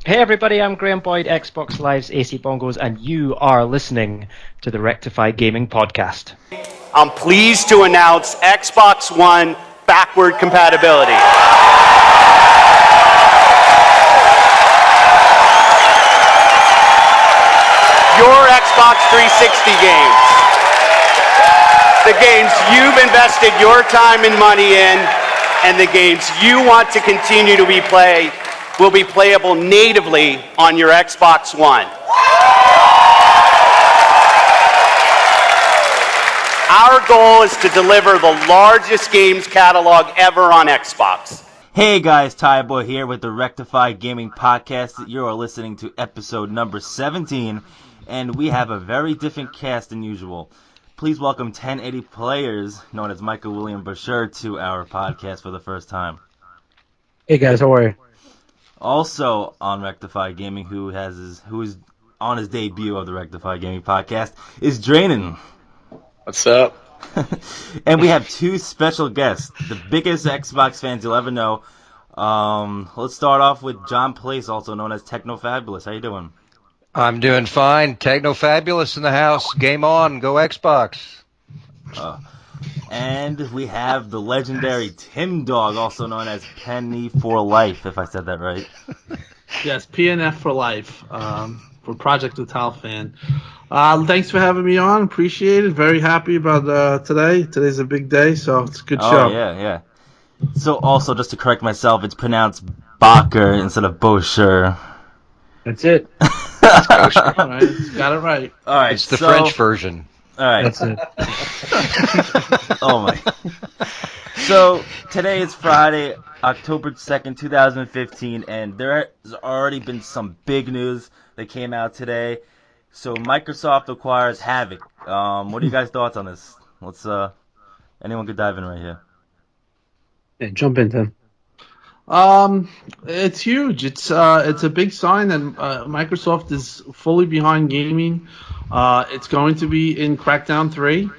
Hey everybody, I'm Graham Boyd, Xbox Live's AC Bongos, and you are listening to the Rectify Gaming Podcast. I'm pleased to announce Xbox One backward compatibility. Your Xbox 360 games, the games you've invested your time and money in, and the games you want to continue to play will be playable natively on your Xbox One. Our goal is to deliver the largest games catalog ever on Xbox. Hey guys, Tyboy here with the Rectify Gaming Podcast. You are listening to episode number 17, and we have a very different cast than usual. Please welcome 1080 players, known as Michael William Bashir, to our podcast for the first time. Hey guys, how are you? Also on Rectify Gaming, who is on his debut of the Rectify Gaming Podcast, is Draenen. What's up? And we have two special guests, the biggest Xbox fans you'll ever know. Let's start off with John Place, also known as Techno Fabulous. How you doing? I'm doing fine. Techno Fabulous in the house. Game on. Go Xbox. And we have the legendary Tim Dog, also known as Penny for Life, if I said that right. Yes, PNF for life. For Project Natal fan. Thanks for having me on. Appreciate it. Very happy about today. Today's a big day, so it's a good show. Oh, yeah. So also, just to correct myself, it's pronounced Bacher instead of Bosher. That's it. All right, got it right. All right, It's the French version. All right. That's it. Oh, my. So, today is Friday, October 2nd, 2015, and there has already been some big news that came out today. So, Microsoft acquires Havok. What are you guys' thoughts on this? Let's, anyone could dive in right here. Yeah, jump in, Tim. It's huge. It's a big sign that Microsoft is fully behind gaming. It's going to be in Crackdown 3.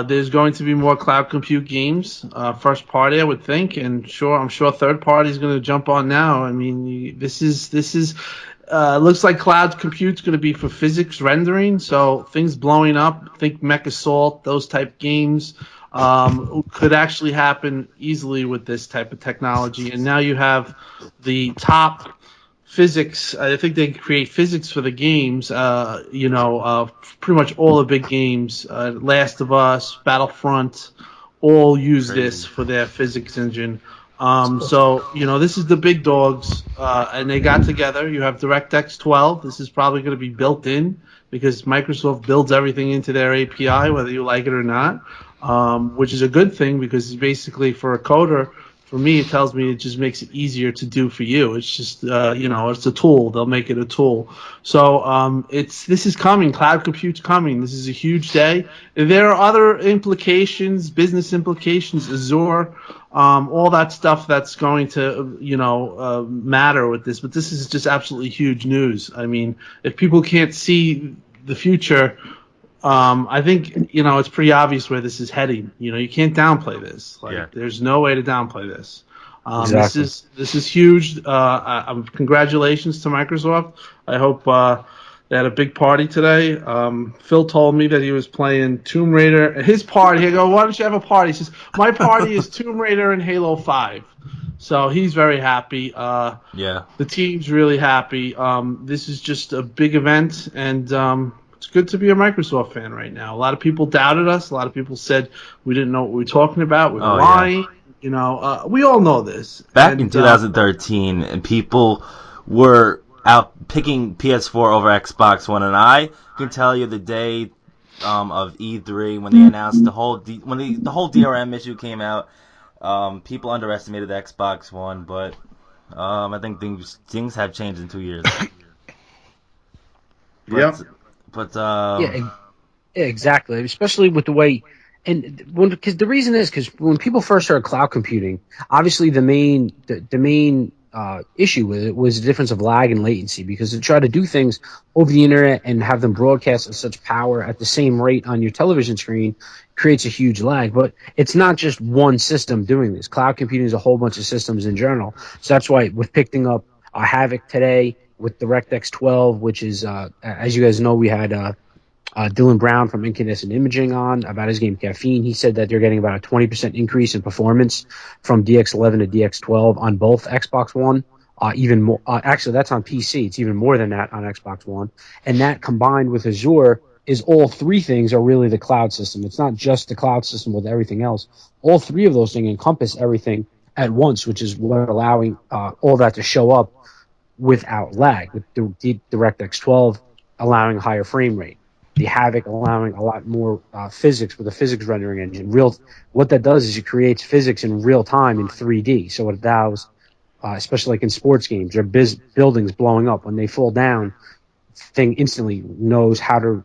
There's going to be more cloud compute games, first party, I would think, and I'm sure third party is going to jump on now. I mean, this is looks like cloud compute's going to be for physics rendering, so things blowing up. Think Mech Assault, those type games could actually happen easily with this type of technology. And now you have the top physics. I think they create physics for the games. Pretty much all the big games, Last of Us, Battlefront, all use this for their physics engine. This is the big dogs, and they got together. You have DirectX 12. This is probably going to be built in because Microsoft builds everything into their API, whether you like it or not, which is a good thing because basically for a coder, for me, it tells me it just makes it easier to do for you. It's just, it's a tool. They'll make it a tool. So this is coming. Cloud compute's coming. This is a huge day. There are other implications, business implications, Azure, all that stuff that's going to, matter with this. But this is just absolutely huge news. I mean, if people can't see the future, I think, it's pretty obvious where this is heading. You can't downplay this. There's no way to downplay this. Exactly. This is huge. Congratulations to Microsoft. I hope they had a big party today. Phil told me that he was playing Tomb Raider. His party, I go, why don't you have a party? He says, my party is Tomb Raider and Halo 5. So he's very happy. The team's really happy. This is just a big event, and it's good to be a Microsoft fan right now. A lot of people doubted us. A lot of people said we didn't know what we were talking about. We were lying. Yeah. We all know this. Back in 2013, and people were out picking PS4 over Xbox One, and I can tell you the day of E3 when they announced the whole DRM issue came out, people underestimated the Xbox One, but I think things have changed in 2 years. Yeah, exactly. Especially with the way, because the reason is because when people first started cloud computing, obviously the main issue with it was the difference of lag and latency, because to try to do things over the internet and have them broadcast at such power at the same rate on your television screen creates a huge lag. But it's not just one system doing this. Cloud computing is a whole bunch of systems in general. So that's why with picking up Havok today with DirectX 12, which is, as you guys know, we had Dylan Brown from Incandescent Imaging on about his game Caffeine. He said that they're getting about a 20% increase in performance from DX11 to DX12 on both Xbox One. Even more, actually, that's on PC. It's even more than that on Xbox One. And that combined with Azure is all three things are really the cloud system. It's not just the cloud system with everything else. All three of those things encompass everything at once, which is what allowing all that to show up without lag, with the DirectX 12 allowing a higher frame rate, the Havoc allowing a lot more physics with a physics rendering engine. What that does is it creates physics in real time in 3D. So it allows, especially like in sports games, there are buildings blowing up. When they fall down, thing instantly knows the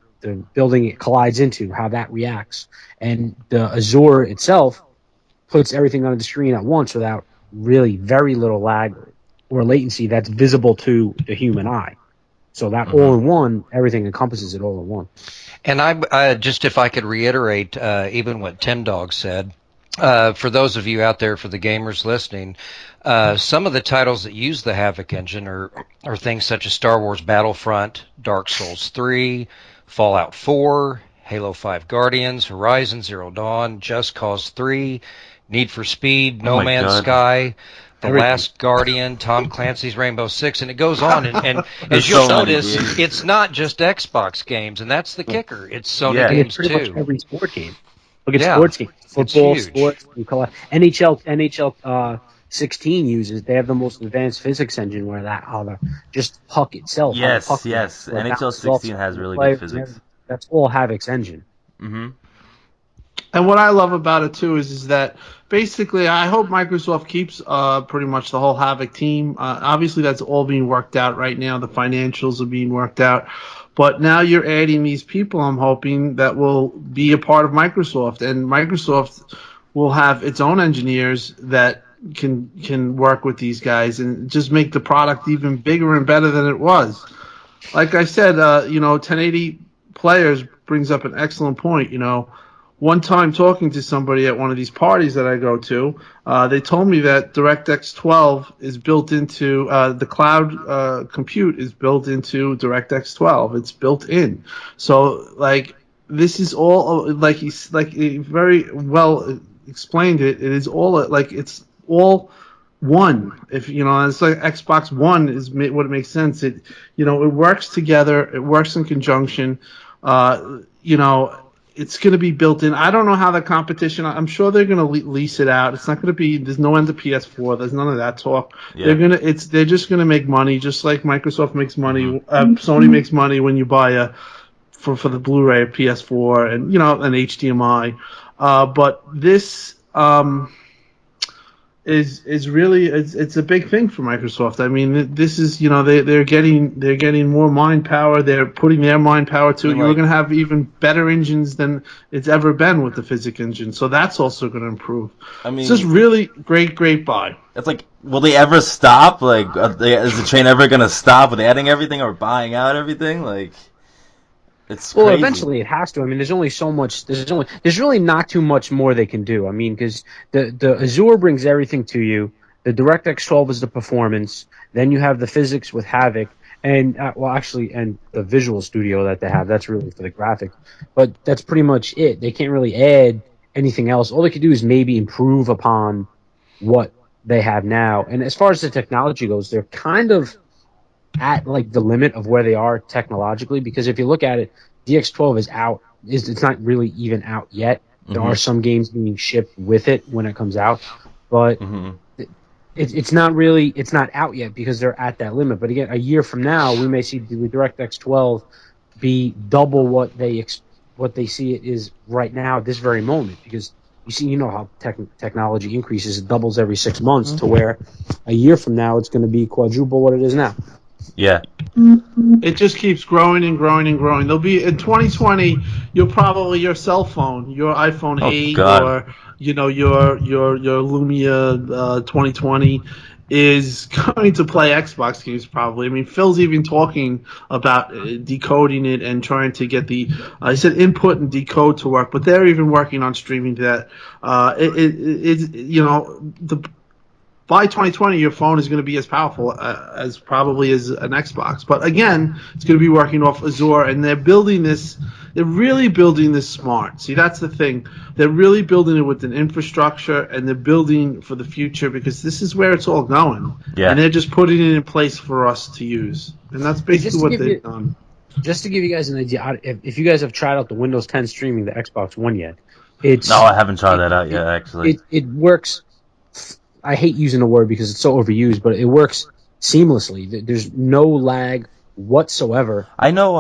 building it collides into, how that reacts. And the Azure itself puts everything on the screen at once without really very little lag or latency that's visible to the human eye. So that all in one, everything encompasses it all in one. And I just, if I could reiterate even what Tim Dog said, for those of you out there, for the gamers listening, some of the titles that use the Havoc engine are things such as Star Wars Battlefront, Dark Souls 3, Fallout 4, Halo 5 Guardians, Horizon Zero Dawn, Just Cause 3, Need for Speed, No Man's Sky, The Last Guardian, Tom Clancy's Rainbow Six, and it goes on. And as you'll notice, it's not just Xbox games, and that's the kicker. It's Sony games pretty too. Much every sport game. Look at sports games, football, sports. NHL 16 uses. They have the most advanced physics engine where just puck itself. Yes, puck yes. NHL 16 has really good physics. That's all Havoc's engine. Mm-hmm. And what I love about it too is that basically I hope Microsoft keeps pretty much the whole Havoc team. Obviously that's all being worked out right now. The financials are being worked out. But now you're adding these people, I'm hoping, that will be a part of Microsoft. And Microsoft will have its own engineers that can work with these guys and just make the product even bigger and better than it was. Like I said, 1080 players brings up an excellent point. One time talking to somebody at one of these parties that I go to, they told me that DirectX 12 is built into the cloud compute is built into DirectX 12. It's built in. So this is all he very well explained it. It is all it's all one. If it's like Xbox One is what it makes sense. It works together. It works in conjunction. It's going to be built in. I don't know how the competition. I'm sure they're going to lease it out. It's not going to be. There's no end to PS4. There's none of that talk. Yeah. They're just going to make money, just like Microsoft makes money. Sony makes money when you buy for the Blu-ray of PS4 and an HDMI. But this is really it's a big thing for Microsoft. I mean, this is they're getting more mind power. They're putting their mind power to it. You're going to have even better engines than it's ever been with the physics engine. So that's also going to improve. I mean, it's just really great buy. It's like, will they ever stop? Is the train ever going to stop with adding everything or buying out everything? It's crazy. Well, eventually it has to. I mean, there's only so much. There's really not too much more they can do. I mean, because the Azure brings everything to you. The DirectX 12 is the performance. Then you have the physics with Havoc, and and the Visual Studio that they have. That's really for the graphics. But that's pretty much it. They can't really add anything else. All they can do is maybe improve upon what they have now. And as far as the technology goes, they're kind of at the limit of where they are technologically, because if you look at it, DX12 is out. It's not really even out yet. There are some games being shipped with it when it comes out, but it's not out yet because they're at that limit. But again, a year from now, we may see the DirectX 12 be double what they see it is right now at this very moment, because how technology increases. It doubles every 6 months to where a year from now it's going to be quadruple what it is now. Yeah. It just keeps growing and growing and growing. There'll be in 2020, your cell phone, your iPhone 8 or your Lumia 2020 is going to play Xbox games probably. I mean, Phil's even talking about decoding it and trying to get I said input and decode to work, but they're even working on streaming that. by 2020, your phone is going to be as powerful as probably as an Xbox. But again, it's going to be working off Azure, and they're building this. They're really building this smart. See, that's the thing. They're really building it with an infrastructure, and they're building for the future because this is where it's all going. Yeah. And they're just putting it in place for us to use, and that's basically what they've done. Just to give you guys an idea, if you guys have tried out the Windows 10 streaming, the Xbox One yet, it's No, I haven't tried that out yet, actually. It works. I hate using the word because it's so overused, but it works seamlessly. There's no lag whatsoever. I know.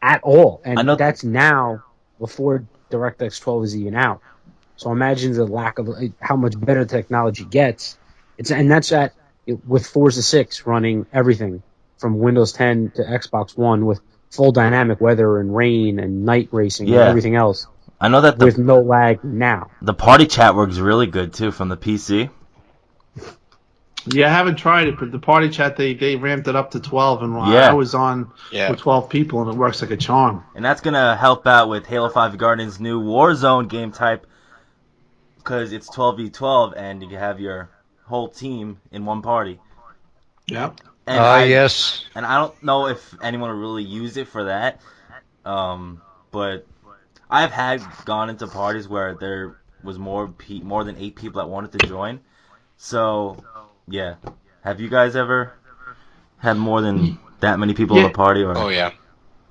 At all, and I know that's now before DirectX 12 is even out. So imagine the lack of how much better technology gets. That's with Forza 6 running everything from Windows 10 to Xbox One with full dynamic weather and rain and night racing and everything else. I know that with no lag now. The party chat works really good too from the PC. Yeah, I haven't tried it, but the party chat they ramped it up to 12, and I was on with 12 people, and it works like a charm. And that's gonna help out with Halo 5 Guardian's new Warzone game type, because it's 12v12, and you can have your whole team in one party. Yep. Yes. And I don't know if anyone will really use it for that, but I've gone into parties where there was more than 8 people that wanted to join. So, yeah. Have you guys ever had more than that many people in a party? Or? Oh, yeah.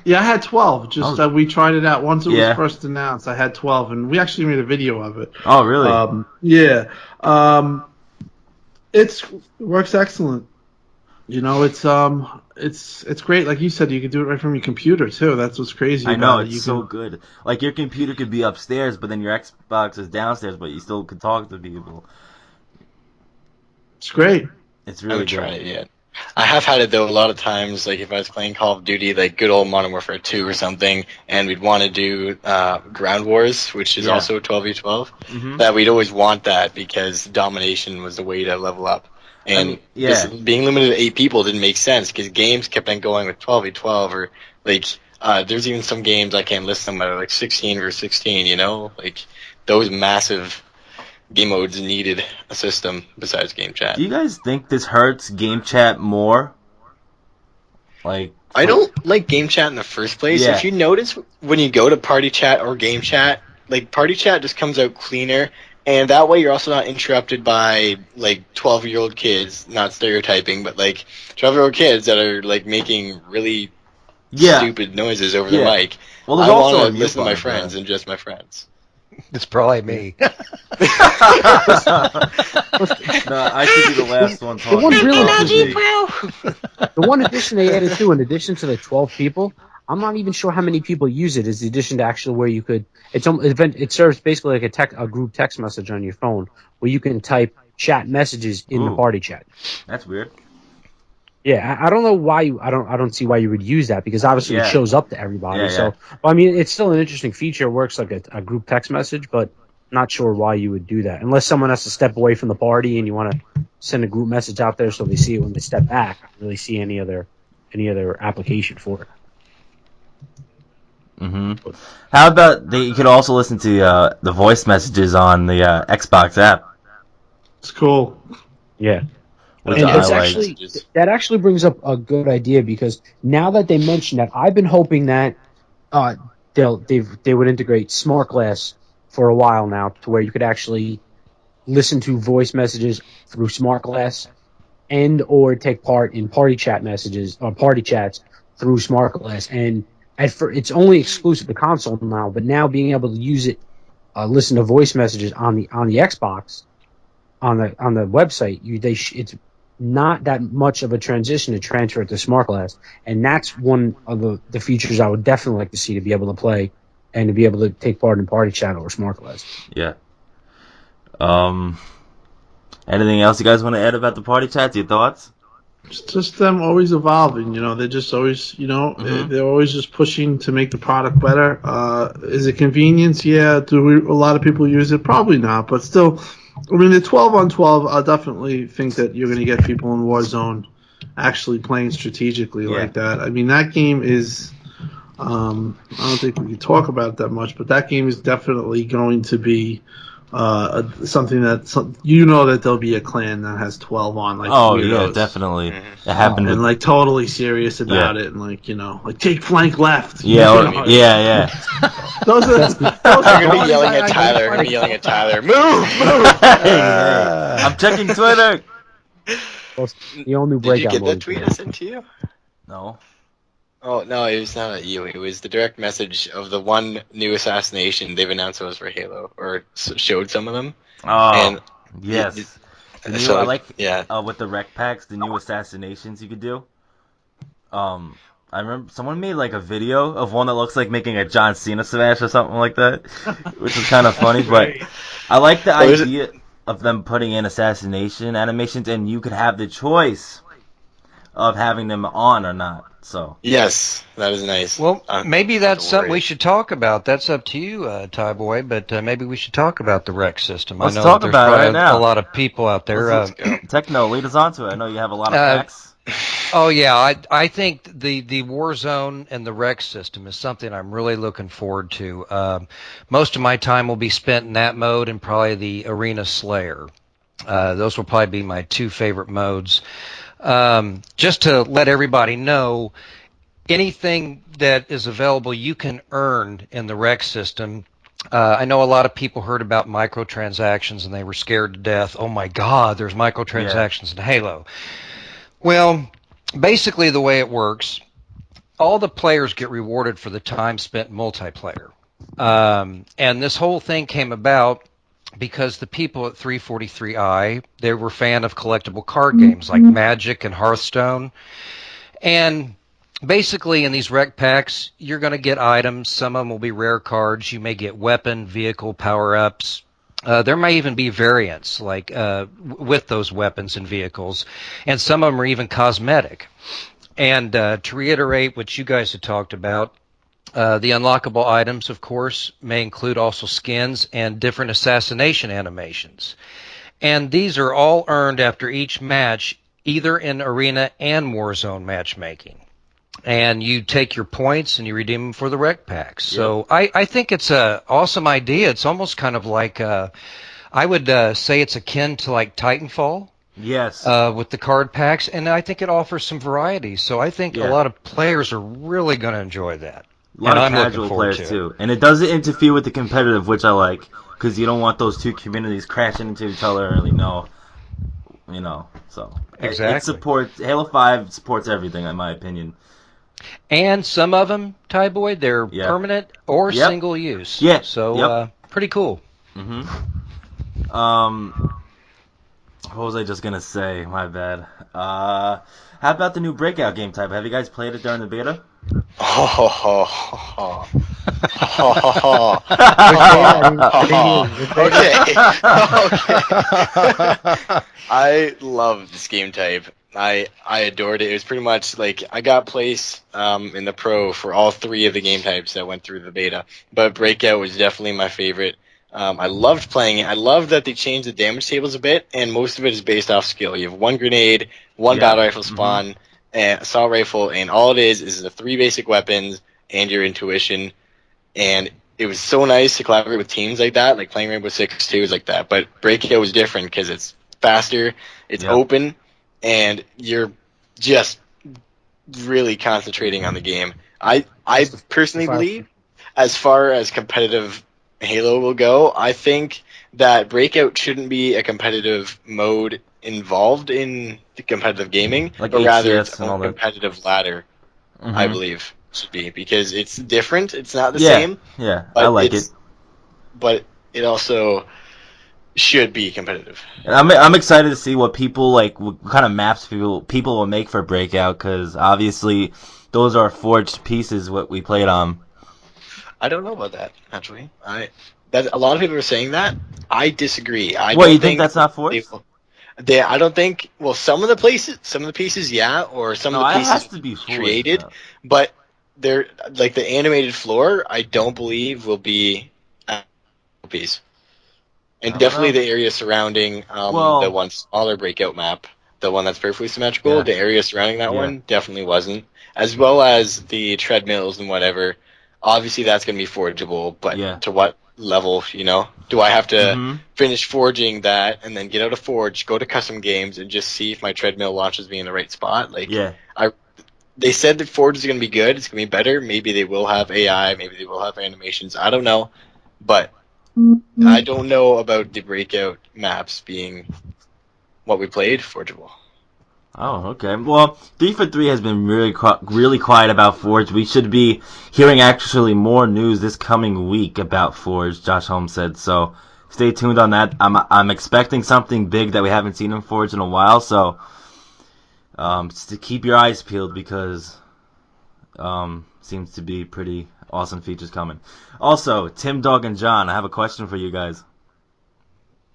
Yeah, I had 12. We tried it out. Once it was first announced, I had 12, and we actually made a video of it. Oh, really? Yeah. It works excellent. You know, it's great. Like you said, you can do it right from your computer too. That's what's crazy. I know, about it's so good. Like your computer could be upstairs, but then your Xbox is downstairs, but you still could talk to people. It's great. It's really I haven't good. tried it yet. I have had it though a lot of times. Like if I was playing Call of Duty, like good old Modern Warfare 2 or something, and we'd want to do Ground Wars, which is also 12v12. Mm-hmm. That we'd always want that because domination was the way to level up. And being limited to 8 people didn't make sense because games kept on going with 12v12 or like there's even some games I can't list them that are like 16 versus 16. You know, like those massive game modes needed a system besides game chat. Do you guys think this hurts game chat more? I don't like game chat in the first place. Yeah. If you notice when you go to party chat or game chat, like party chat just comes out cleaner. And that way you're also not interrupted by, like, 12-year-old kids, not stereotyping, but, like, 12-year-old kids that are, like, making really stupid noises over the mic. Well, I want to listen to my friends and just my friends. It's probably me. No, I should be the last one talking. The one addition they added too, in addition to the 12 people, I'm not even sure how many people use it. Is the addition to actually where you could. It serves basically like a group text message on your phone where you can type chat messages in the party chat. That's weird. Yeah, I don't know why I don't see why you would use that because obviously it shows up to everybody. Yeah, so, well, I mean, it's still an interesting feature. It works like a group text message, but not sure why you would do that unless someone has to step away from the party and you want to send a group message out there so they see it when they step back. I don't really see any other application for it. Mm-hmm. How about you could also listen to the voice messages on the Xbox app? It's cool. Yeah. Which And I that actually brings up a good idea because now that they mention that, I've been hoping that they would integrate Smart Glass for a while now to where you could actually listen to voice messages through Smart Glass and or take part in party chat messages or party chats through Smart Glass. And it's only exclusive to console now, but now being able to use it, listen to voice messages on the Xbox, on the website, it's not that much of a transition to transfer it to Smart Glass, and that's one of the features I would definitely like to see to be able to play and to be able to take part in party chat or Smart Glass. Yeah. Anything else you guys want to add about the party chats? Your thoughts? It's just them always evolving, you know. They're just always, they're always just pushing to make the product better. Is it convenience? Yeah. A lot of people use it? Probably not, but still, I mean, the 12 on 12, I definitely think that you're going to get people in Warzone actually playing strategically like that. I mean, that game is, I don't think we can talk about it that much, but that game is definitely going to be something that you know that there'll be a clan that has 12 on like Oh weirdos. yeah, definitely. Mhm. It happened. And like totally serious about it, and like like take flank left. Yeah, You know? yeah. Those are I'm gonna be yelling at Tyler. I'm gonna be yelling at Tyler. Move! Hey, I'm checking Twitter. The all new Did you breakout get that mode. tweet I sent to you? No. Oh no, it was not at you. It was the direct message of the one new assassination they've announced was for Halo, or showed some of them. Oh, And yes. The new, so I like yeah. with the rec packs, the new assassinations you could do. I remember someone made like a video of one that looks like making a John Cena smash or something like that, which is kind of funny. But I like the idea of them putting in assassination animations, and you could have the choice of having them on or not. So Yes, that is nice. Well, maybe that's something we worried. should talk about. That's up to you, Tyboy, but maybe we should talk about the rec system. Let's I know talk that there's about it probably right now. a lot of people out there. Let's go. Techno, lead us on to it. I know you have a lot of facts. Oh yeah, I think the Warzone and the rec system is something I'm really looking forward to. Most of my time will be spent in that mode and probably the Arena Slayer. Those will probably be my two favorite modes. Just to let everybody know, anything that is available you can earn in the rec system. I know a lot of people heard about microtransactions and they were scared to death. Oh my God, there's microtransactions in Halo. Well, basically the way it works, all the players get rewarded for the time spent in multiplayer. And this whole thing came about because the people at 343i, they were fan of collectible card games like Magic and Hearthstone. And basically in these rec packs, you're going to get items. Some of them will be rare cards. You may get weapon, vehicle, power-ups. There may even be variants like with those weapons and vehicles. And some of them are even cosmetic. And to reiterate what you guys have talked about, the unlockable items, of course, may include also skins and different assassination animations. And these are all earned after each match, either in Arena and Warzone matchmaking. And you take your points and you redeem them for the rec packs. Yep. So I think it's an awesome idea. It's almost kind of like, I would say it's akin to like Titanfall. Yes. With the card packs, and I think it offers some variety. So I think a lot of players are really going to enjoy that. A lot and of I'm casual looking forward players to too, and it doesn't interfere with the competitive, which I like, because you don't want those two communities crashing into each other early. No, so Exactly. it supports Halo 5 supports everything, in my opinion. And some of them, Tyboy, they're permanent or single use. Yeah. So pretty cool. What was I just gonna say? My bad. How about the new Breakout game type? Have you guys played it during the beta? Okay. I love this game type. I adored it. It was pretty much like I got place in the pro for all three of the game types that went through the beta, but Breakout was definitely my favorite. I loved playing it. I love that they changed the damage tables a bit, and most of it is based off skill. You have one grenade, one battle rifle spawn, and assault rifle, and all it is the three basic weapons and your intuition. And it was so nice to collaborate with teams like that, like playing Rainbow Six 2 is like that. But Breakout was different because it's faster, it's open, and you're just really concentrating on the game. I personally believe, as far as competitive Halo will go, I think that Breakout shouldn't be a competitive mode involved in the competitive gaming, like but rather HCS its and all own that. competitive ladder, I believe, should be, because it's different. It's not the same. Yeah, I like it. But it also should be competitive. And I'm excited to see what people like, what kind of maps people will make for Breakout, because obviously those are forged pieces what we played on. I don't know about that, actually. A lot of people are saying that. I disagree. You think that's not forged? I don't think. Well, some of the pieces, yeah, or some of the pieces has to be forged, created, though. but they're like the animated floor. I don't believe will be a piece, and definitely the area surrounding the one smaller Breakout map, the one that's perfectly symmetrical. The area surrounding that one definitely wasn't, as well as the treadmills and whatever. Obviously, that's going to be forgeable, but to what level, Do I have to finish forging that and then get out of Forge, go to custom games, and just see if my treadmill launches me in the right spot? Like, they said that Forge is going to be good. It's going to be better. Maybe they will have AI. Maybe they will have animations. I don't know. But I don't know about the breakout maps being what we played forgeable. Oh, okay. Well, 343 has been really quiet about Forge. We should be hearing actually more news this coming week about Forge, Josh Holmes said. So stay tuned on that. I'm expecting something big that we haven't seen in Forge in a while. So just to keep your eyes peeled because seems to be pretty awesome features coming. Also, Tim, Dog, and John, I have a question for you guys.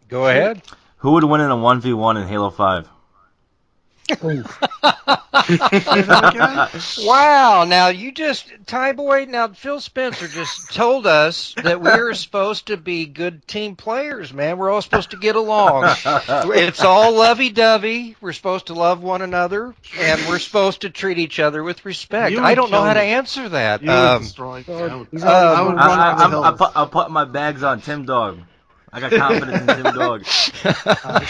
Go ahead. Who would win in a 1v1 in Halo 5? Wow, now you just, Tyboy, now Phil Spencer just told us that we're supposed to be good team players, man. We're all supposed to get along. It's all lovey-dovey. We're supposed to love one another, and we're supposed to treat each other with respect. I don't know how to answer that. I'll put my bags on Tim Dog. I got confidence in Tim Dog.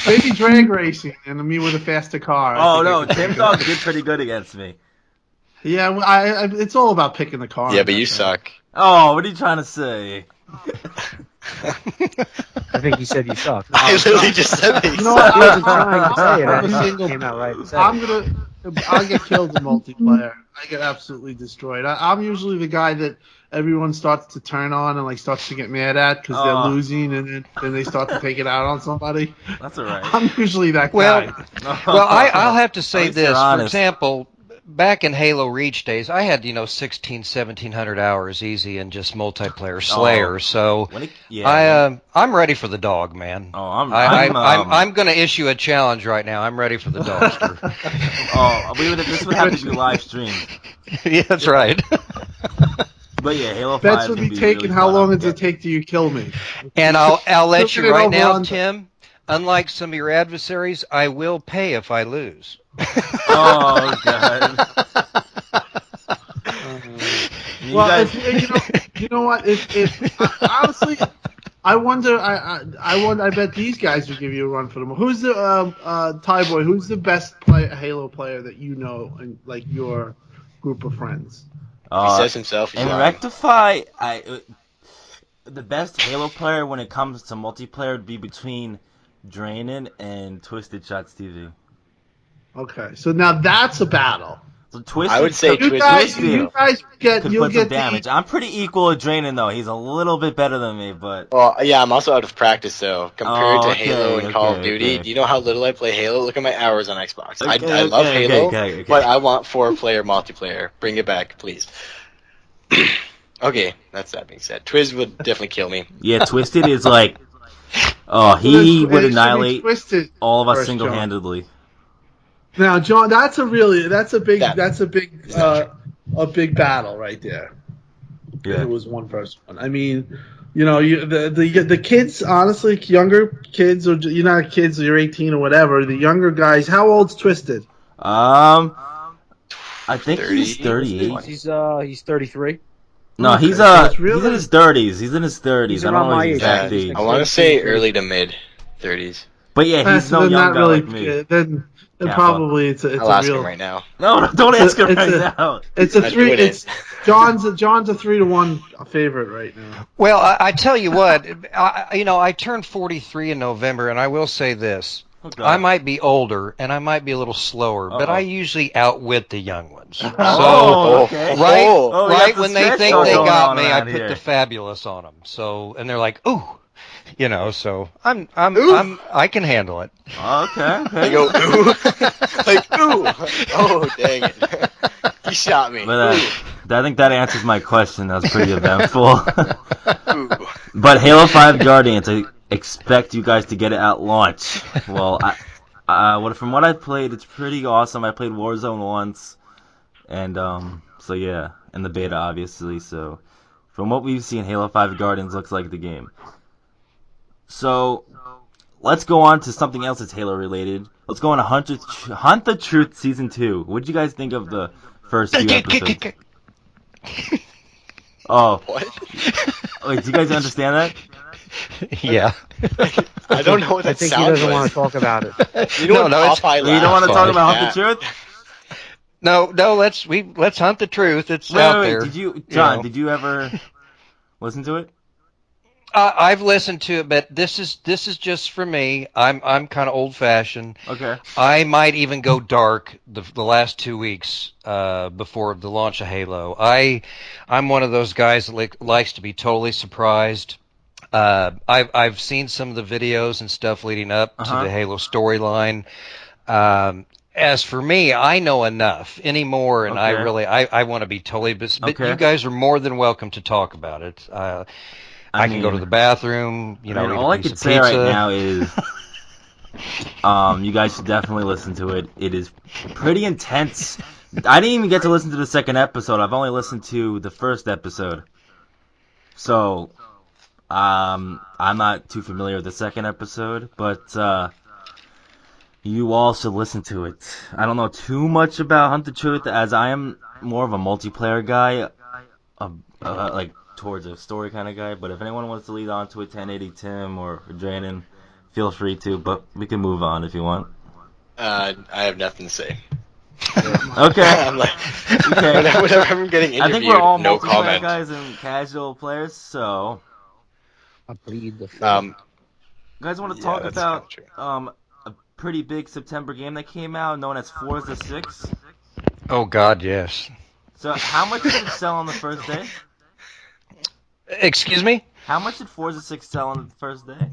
Maybe drag racing and me with a faster car. Oh no, Tim Dog did pretty good against me. Yeah, it's all about picking the car. Yeah, but you suck. Oh, what are you trying to say? I think he said you suck. I literally just said that. You know what? He wasn't trying to say it. Came out right. I'll get killed in multiplayer. I get absolutely destroyed. I'm usually the guy that everyone starts to turn on and like starts to get mad at because they're losing, and then they start to take it out on somebody. That's all right. I'm usually that guy. Well, I'll have to say this. For example, back in Halo Reach days, I had 1,1700 hours easy in just multiplayer Slayer. I'm ready for the dog, man. Oh, I'm going to issue a challenge right now. I'm ready for the dogster. This would have to be live streamed. Yeah, that's right. But yeah, Halo 5 bets would be taken. Really how long does it take till you kill me? And I'll let you right now, Tim. Unlike some of your adversaries, I will pay if I lose. Oh God. Well, you know what? Honestly, I wonder. I bet these guys would give you a run for them. Who's the Tyboy? Who's the best Halo player that you know in like your group of friends? He says himself. In Rectify, the best Halo player when it comes to multiplayer would be between Draenen and Twisted Shots TV. Okay, so now that's a battle. So Twisted, I would say you guys could put some damage. I'm pretty equal with Draenen though. He's a little bit better than me, but. Well, yeah, I'm also out of practice though. Compared to Halo and Call of Duty, do you know how little I play Halo? Look at my hours on Xbox. I love Halo, but I want 4-player multiplayer. Bring it back, please. Okay, that's that being said. Twiz would definitely kill me. Yeah, Twisted is like. Oh, he would annihilate all of us single-handedly. Now, John, that's a big battle right there. Yeah. It was one first one. I mean, the kids, honestly, younger kids, or you're not kids, you're 18 or whatever. The younger guys, how old's Twisted? I think he's 38. He's 33. No, he's he's in his 30s. He's in his 30s. I don't know his exact age. I want to say early to mid 30s. But yeah, he's no younger like me. Then probably it's I'll ask him right now. No, don't ask him right now. It's a 3. It's John's a 3-1 favorite right now. Well, I tell you what, I turned 43 in November, and I will say this. Okay. I might be older and I might be a little slower, but I usually outwit the young ones. Right when they think they got me, I put the fabulous on them. So, and they're like, "Ooh," So I can handle it. Okay. They go ooh, like ooh. Oh dang it! He shot me. But I think that answers my question. That was pretty eventful. But Halo 5 Guardians, I expect you guys to get it at launch. Well, from what I played, it's pretty awesome. I played Warzone once, and so yeah, and the beta obviously. So from what we've seen, Halo 5 Guardians looks like the game. So let's go on to something else that's Halo related. Let's go on to Hunt the Truth Season 2. What did you guys think of the first few episodes? Oh. What? Wait, do you guys understand that? Yeah. I don't know what I that think he sound doesn't was. want to talk about it. You know what it's- Popeye You don't want to laughs talk like about that. Hunt the Truth? No, let's hunt the truth. It's Wait, out wait, there. did you, you John, know. did you ever listen to it? I've listened to it, but this is just for me. I'm kind of old fashioned. Okay. I might even go dark the last 2 weeks before the launch of Halo. I'm one of those guys that likes to be totally surprised. I've seen some of the videos and stuff leading up to Uh-huh. the Halo storyline. As for me, I know enough anymore, and I Okay. really I want to be totally. But Okay. you guys are more than welcome to talk about it. I can go to the bathroom, eat all a I piece could of say pizza. right now is, you guys should definitely listen to it. It is pretty intense. I didn't even get to listen to the second episode. I've only listened to the first episode. So, I'm not too familiar with the second episode, but you all should listen to it. I don't know too much about Hunt the Truth, as I am more of a multiplayer guy, like towards a story kind of guy. But if anyone wants to lead on to it, 1080 Tim or Draenen, feel free to. But we can move on if you want. I have nothing to say. Okay. I'm like, Okay. whenever I'm getting interviewed, I think we're all no multiplayer comment. guys and casual players, so I bleed the foot. you guys want to Yeah, talk that's about kinda a pretty big September game that came out known as Forza 6? Oh God, yes. So how much did it sell on the first day? Excuse me. How much did Forza 6 sell on the first day?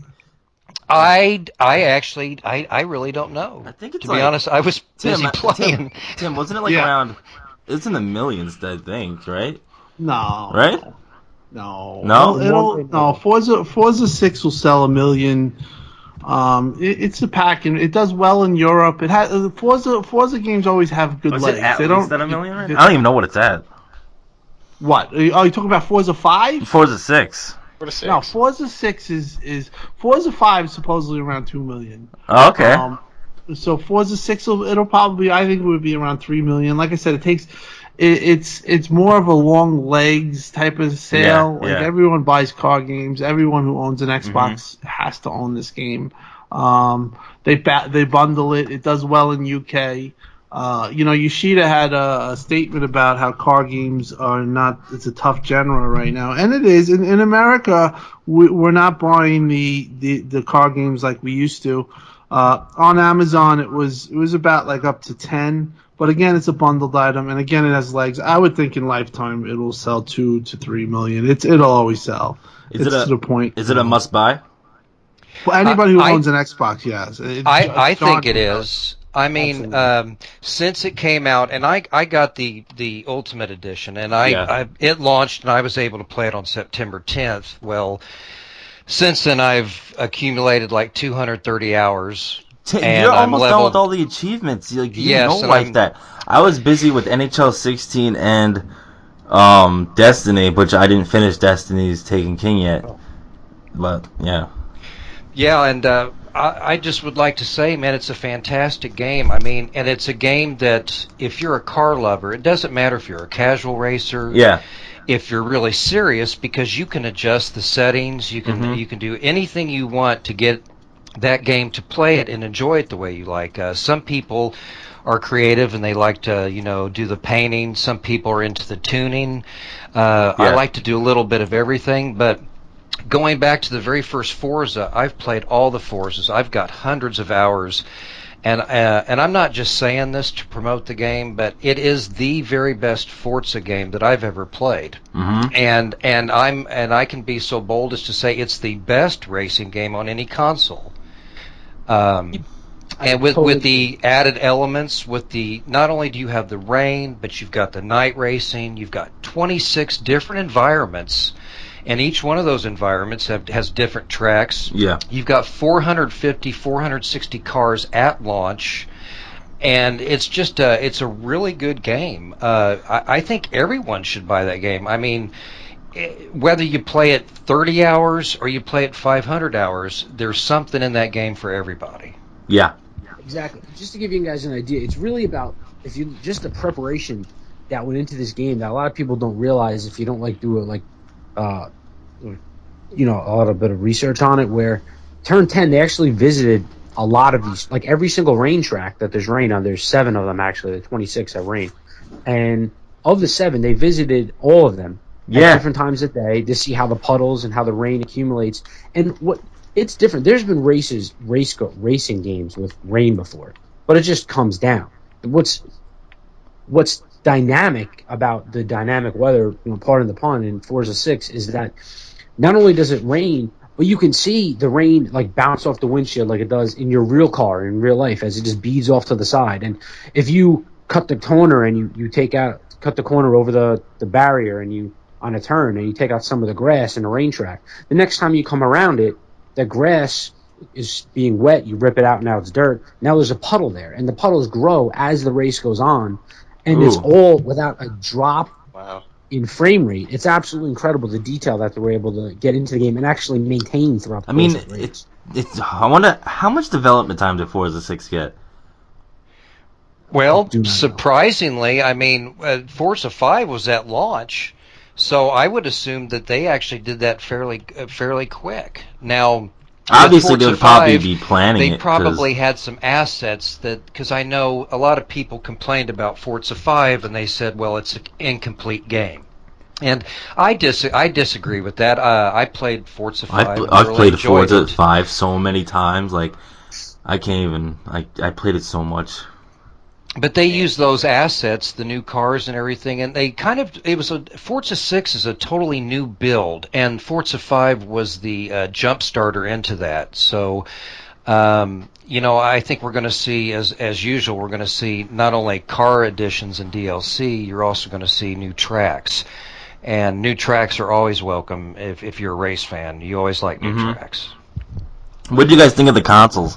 I actually I really don't know. I think it's to be like- honest, I was busy Tim, playing. Tim, wasn't it like Yeah. around? It's in the millions, I think, right? No. Right? No. No? No. Forza 6 will sell 1 million. It's a pack, and it does well in Europe. It has Forza games always have good Was legs. it at They least don't. at a million? Right? I don't even know what it's at. What? Oh, you talking about Forza 5? Forza 6. What a six. No, Forza 6 is Forza 5 is supposedly around 2 million. Oh, okay. So Forza 6 it'll probably, I think it would be around 3 million. Like I said, it's more of a long legs type of sale. Yeah, Like yeah. everyone buys car games. Everyone who owns an Xbox has to own this game. They bundle it. It does well in UK. Yoshida had a statement about how car games are not. It's a tough genre right now, and it is. In America, we're not buying the car games like we used to. On Amazon, it was about like up to 10. But again, it's a bundled item, and again, it has legs. I would think in lifetime it'll sell 2 to 3 million. It'll always sell. Is it's it a, to the point. Is it a must buy? Well, anybody who I- owns an Xbox, yes. I John- think it is. I mean, Absolutely. since it came out, and I got the Ultimate Edition, and Yeah. it launched, and I was able to play it on September 10th. Well, since then I've accumulated like 230 hours. And You're I'm almost done leveled- with all the achievements. You Yes, don't and like I'm- that. I was busy with NHL 16 and Destiny, which I didn't finish Destiny's Taken King yet. But yeah. Yeah, and I just would like to say, man, it's a fantastic game. I mean, and it's a game that if you're a car lover, it doesn't matter if you're a casual racer. Yeah. If you're really serious, because you can adjust the settings, you can do anything you want to get that game to play it and enjoy it the way you like. Some people are creative and they like to, do the painting. Some people are into the tuning. I like to do a little bit of everything, but going back to the very first Forza, I've played all the Forzas. I've got hundreds of hours, and I'm not just saying this to promote the game, but it is the very best Forza game that I've ever played. And I can be so bold as to say it's the best racing game on any console. And with the added elements, not only do you have the rain, but you've got the night racing. You've got 26 different environments. And each one of those environments has different tracks. Yeah. You've got 450, 460 cars at launch, and it's just it's a really good game. I think everyone should buy that game. I mean, whether you play it 30 hours or you play it 500 hours, there's something in that game for everybody. Yeah. Exactly. Just to give you guys an idea, it's really about just the preparation that went into this game that a lot of people don't realize if you don't do it a little bit of research on it. Where Turn 10, they actually visited a lot of these, like every single rain track that there's rain on. There's 7 of them actually. The 26 have rain, and of the 7, they visited all of them at Yeah. different times of day to see how the puddles and how the rain accumulates. And what it's different. There's been racing games with rain before, but it just comes down. What's dynamic about the dynamic weather, pardon the pun, in Forza 6 is that not only does it rain, but you can see the rain like bounce off the windshield like it does in your real car in real life as it just beads off to the side. And if you cut the corner and you cut the corner over the barrier and you on a turn and you take out some of the grass in the rain track, the next time you come around it, the grass is being wet, you rip it out, now it's dirt. Now there's a puddle there, and the puddles grow as the race goes on, and it's Ooh. all without a drop Wow. in frame rate. It's absolutely incredible the detail that they were able to get into the game and actually maintain throughout the I mean, course of the race. I wonder how much development time did Forza 6 get? Well, Do not know. surprisingly, I mean, Forza 5 was at launch, so I would assume that they actually did that fairly quick. Now, Obviously, with they Forza would probably 5, be planning they it. 'Cause- probably had some assets because I know a lot of people complained about Forza 5 and they said, well, it's an incomplete game. And I disagree with that. I played Forza 5. and I've really played enjoyed Forza it. 5 so many times. Like, I can't even. I played it so much. But they use those assets, the new cars and everything, and Forza 6 is a totally new build, and Forza 5 was the jump starter into that. So, I think we're going to see, as usual, we're going to see not only car additions and DLC, you're also going to see new tracks. And new tracks are always welcome if you're a race fan. You always like new tracks. What do you guys think of the consoles?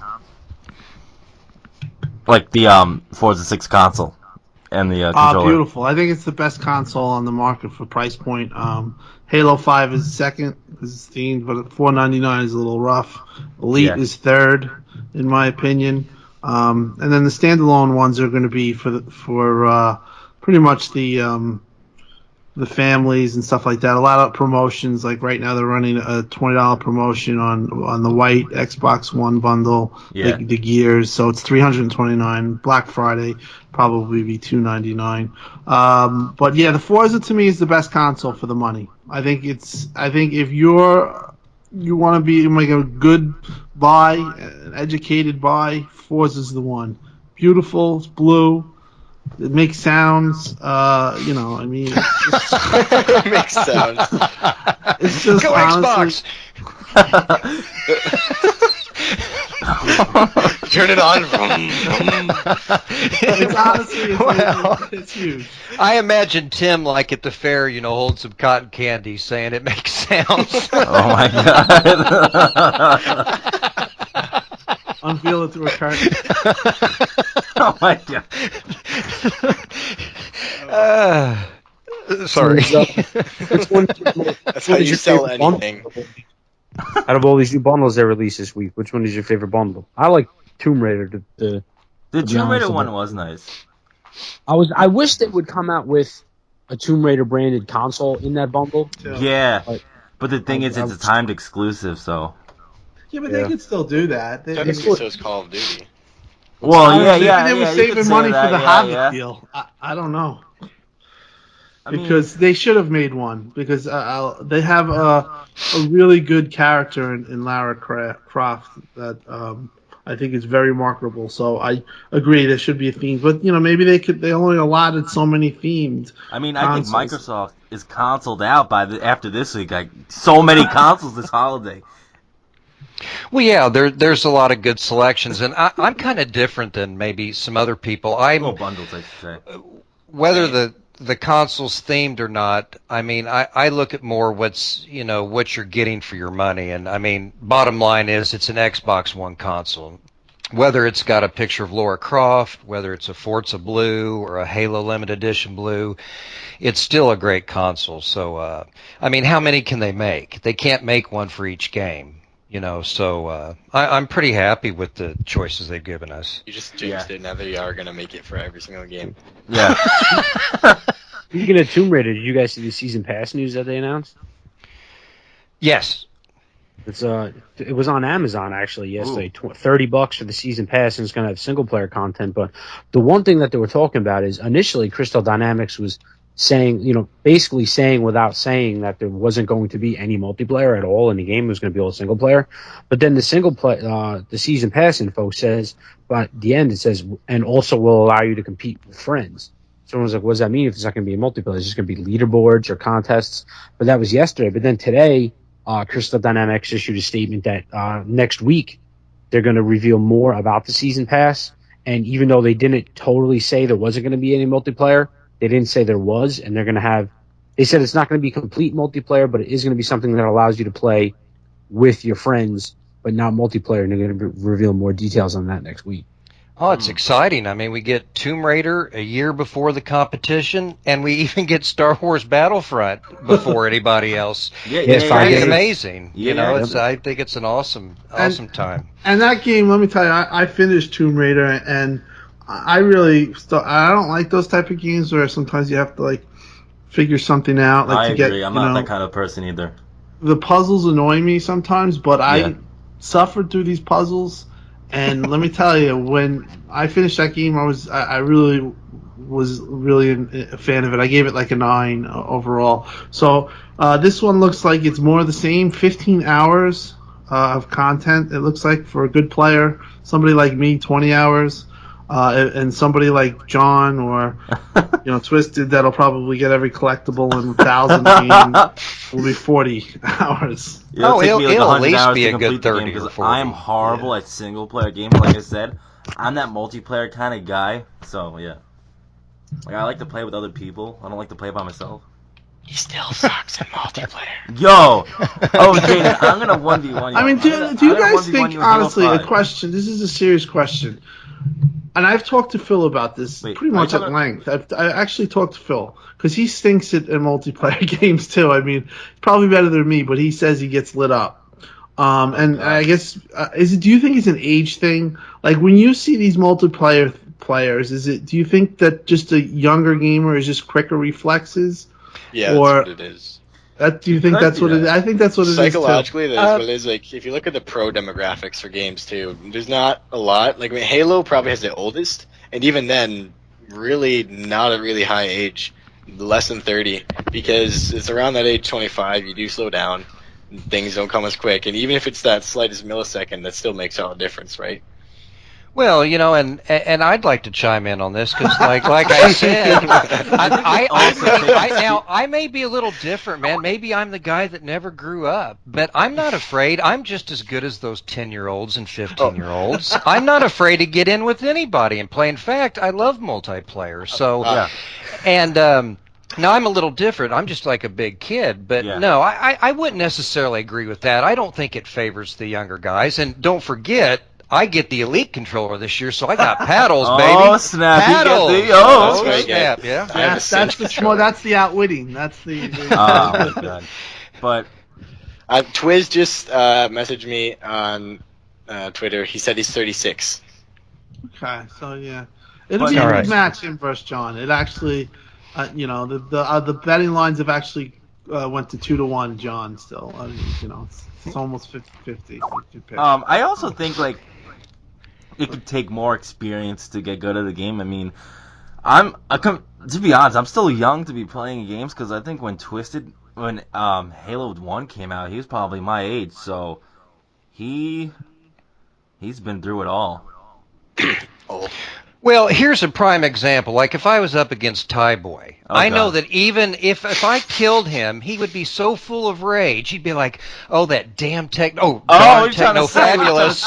Like the Forza 6 console and the controller. Beautiful. I think it's the best console on the market for price point. Halo 5 is second because it's themed, but $499 is a little rough. Elite is third, in my opinion. And then the standalone ones are going to be for pretty much the families and stuff like that. A lot of promotions, like right now they're running a $20 promotion on the white Xbox One bundle, the gears. So it's $329. Black Friday probably be $299. But yeah, the Forza to me is the best console for the money. I think if you want to be like a good buy, an educated buy, Forza's the one. Beautiful, it's blue. It makes sounds, I mean... It makes sounds. It's just Go honestly, Xbox! Turn it on. it's honestly, it's huge. I imagine Tim, like at the fair, hold some cotton candy saying it makes sounds. Oh my god. Unveil it through a curtain. Oh my god. Sorry. That's how you sell anything. Out of all these new bundles they released this week, which one is your favorite bundle? I like Tomb Raider. The be Tomb Raider honest one about it. was nice. I wish they would come out with a Tomb Raider branded console in that bundle. Yeah. But- But the thing is, it's a timed exclusive, so. Yeah, but they could still do that. Technically, so is Call of Duty. Well, Maybe yeah. they were you could saving say money that, for the yeah, Hobbit yeah. deal. I don't know. I mean, Because they should have made one. Because they have a really good character in Lara Croft that I think is very marketable. So I agree there should be a theme. But maybe they only allotted so many themed. I think consoles. Microsoft is consoled out after this week. Like, so many consoles this holiday. Well, yeah, there's a lot of good selections, and I'm kind of different than maybe some other people. Oh, bundles, I should say. Whether the console's themed or not, I mean, I look at more what you're getting for your money, and I mean, bottom line is it's an Xbox One console. Whether it's got a picture of Lara Croft, whether it's a Forza Blue or a Halo Limited Edition Blue, it's still a great console. So, I mean, how many can they make? They can't make one for each game. So I'm pretty happy with the choices they've given us. You just jinxed it. Now they are going to make it for every single game. Yeah. Speaking of Tomb Raider, did you guys see the season pass news that they announced? Yes, It was on Amazon actually yesterday. Ooh. $30 for the season pass, and it's going to have single player content. But the one thing that they were talking about is initially Crystal Dynamics was saying, basically saying without saying that there wasn't going to be any multiplayer at all in the game. It was going to be all single player. But then the the season pass info says, but at the end it says, and also will allow you to compete with friends. Someone's like, what does that mean if it's not going to be a multiplayer? It's just going to be leaderboards or contests. But that was yesterday. But then today, Crystal Dynamics issued a statement that next week they're going to reveal more about the season pass. And even though they didn't totally say there wasn't going to be any multiplayer, they didn't say there was, and they're going to have. They said it's not going to be complete multiplayer, but it is going to be something that allows you to play with your friends, but not multiplayer. And they're going to reveal more details on that next week. Oh, it's exciting. I mean, we get Tomb Raider a year before the competition, and we even get Star Wars Battlefront before anybody else. It's pretty amazing. Yeah. I think it's an awesome time. And that game, let me tell you, I finished Tomb Raider, and I really I don't like those type of games where sometimes you have to like figure something out. Like I to agree. Get, I'm not that kind of person either. The puzzles annoy me sometimes, but I suffered through these puzzles. And let me tell you, when I finished that game, I really was a fan of it. I gave it like a 9 overall. So this one looks like it's more of the same. 15 hours of content. It looks like for a good player. Somebody like me, 20 hours, and somebody like John or Twisted that'll probably get every collectible in 1,000 game will be 40 hours. It'll at least be a good 30 or 40. I am horrible at single player games. Like I said, I'm that multiplayer kind of guy. So yeah, like I like to play with other people. I don't like to play by myself. He still sucks at multiplayer. Yo, Jaden, I'm gonna 1v1 you. I mean, do you guys think honestly? A question. This is a serious question. And I've talked to Phil about this pretty much at length. I actually talked to Phil because he stinks at multiplayer games too. I mean, probably better than me, but he says he gets lit up. I guess do you think it's an age thing? Like when you see these multiplayer players, do you think that just a younger gamer is just quicker reflexes? Yeah, that's what it is. Do you think that's what it is? I think that's what it is. Psychologically, that's what it is. Like, if you look at the pro demographics for games too, there's not a lot. Like, I mean, Halo probably has the oldest, and even then, really not a really high age, less than 30, because it's around that age 25. You do slow down, things don't come as quick, and even if it's that slightest millisecond, that still makes all the difference, right? Well, and I'd like to chime in on this because, like I said, I may be a little different, man. Maybe I'm the guy that never grew up, but I'm not afraid. I'm just as good as those 10-year-olds and 15-year-olds. I'm not afraid to get in with anybody and play. In fact, I love multiplayer. So, and now I'm a little different. I'm just like a big kid, but no, I wouldn't necessarily agree with that. I don't think it favors the younger guys, and don't forget. I get the Elite controller this year, so I got paddles, baby. Oh snap! Paddles. Snap! Yeah. That's the outwitting. That's the. Oh my god! But Twiz just messaged me on Twitter. He said he's 36. Okay, so yeah, it'll be a good match him versus John. It actually, the betting lines have actually went to 2-1. John still, I mean, it's almost 50-50. I also think like. It could take more experience to get good at a game. I mean, to be honest, I'm still young to be playing games because I think when Halo 1 came out, he was probably my age, so he's been through it all. Well, here's a prime example. Like if I was up against Tyboy, I know that even if I killed him, he would be so full of rage. He'd be like, "Oh, that damn Techno Fabulous."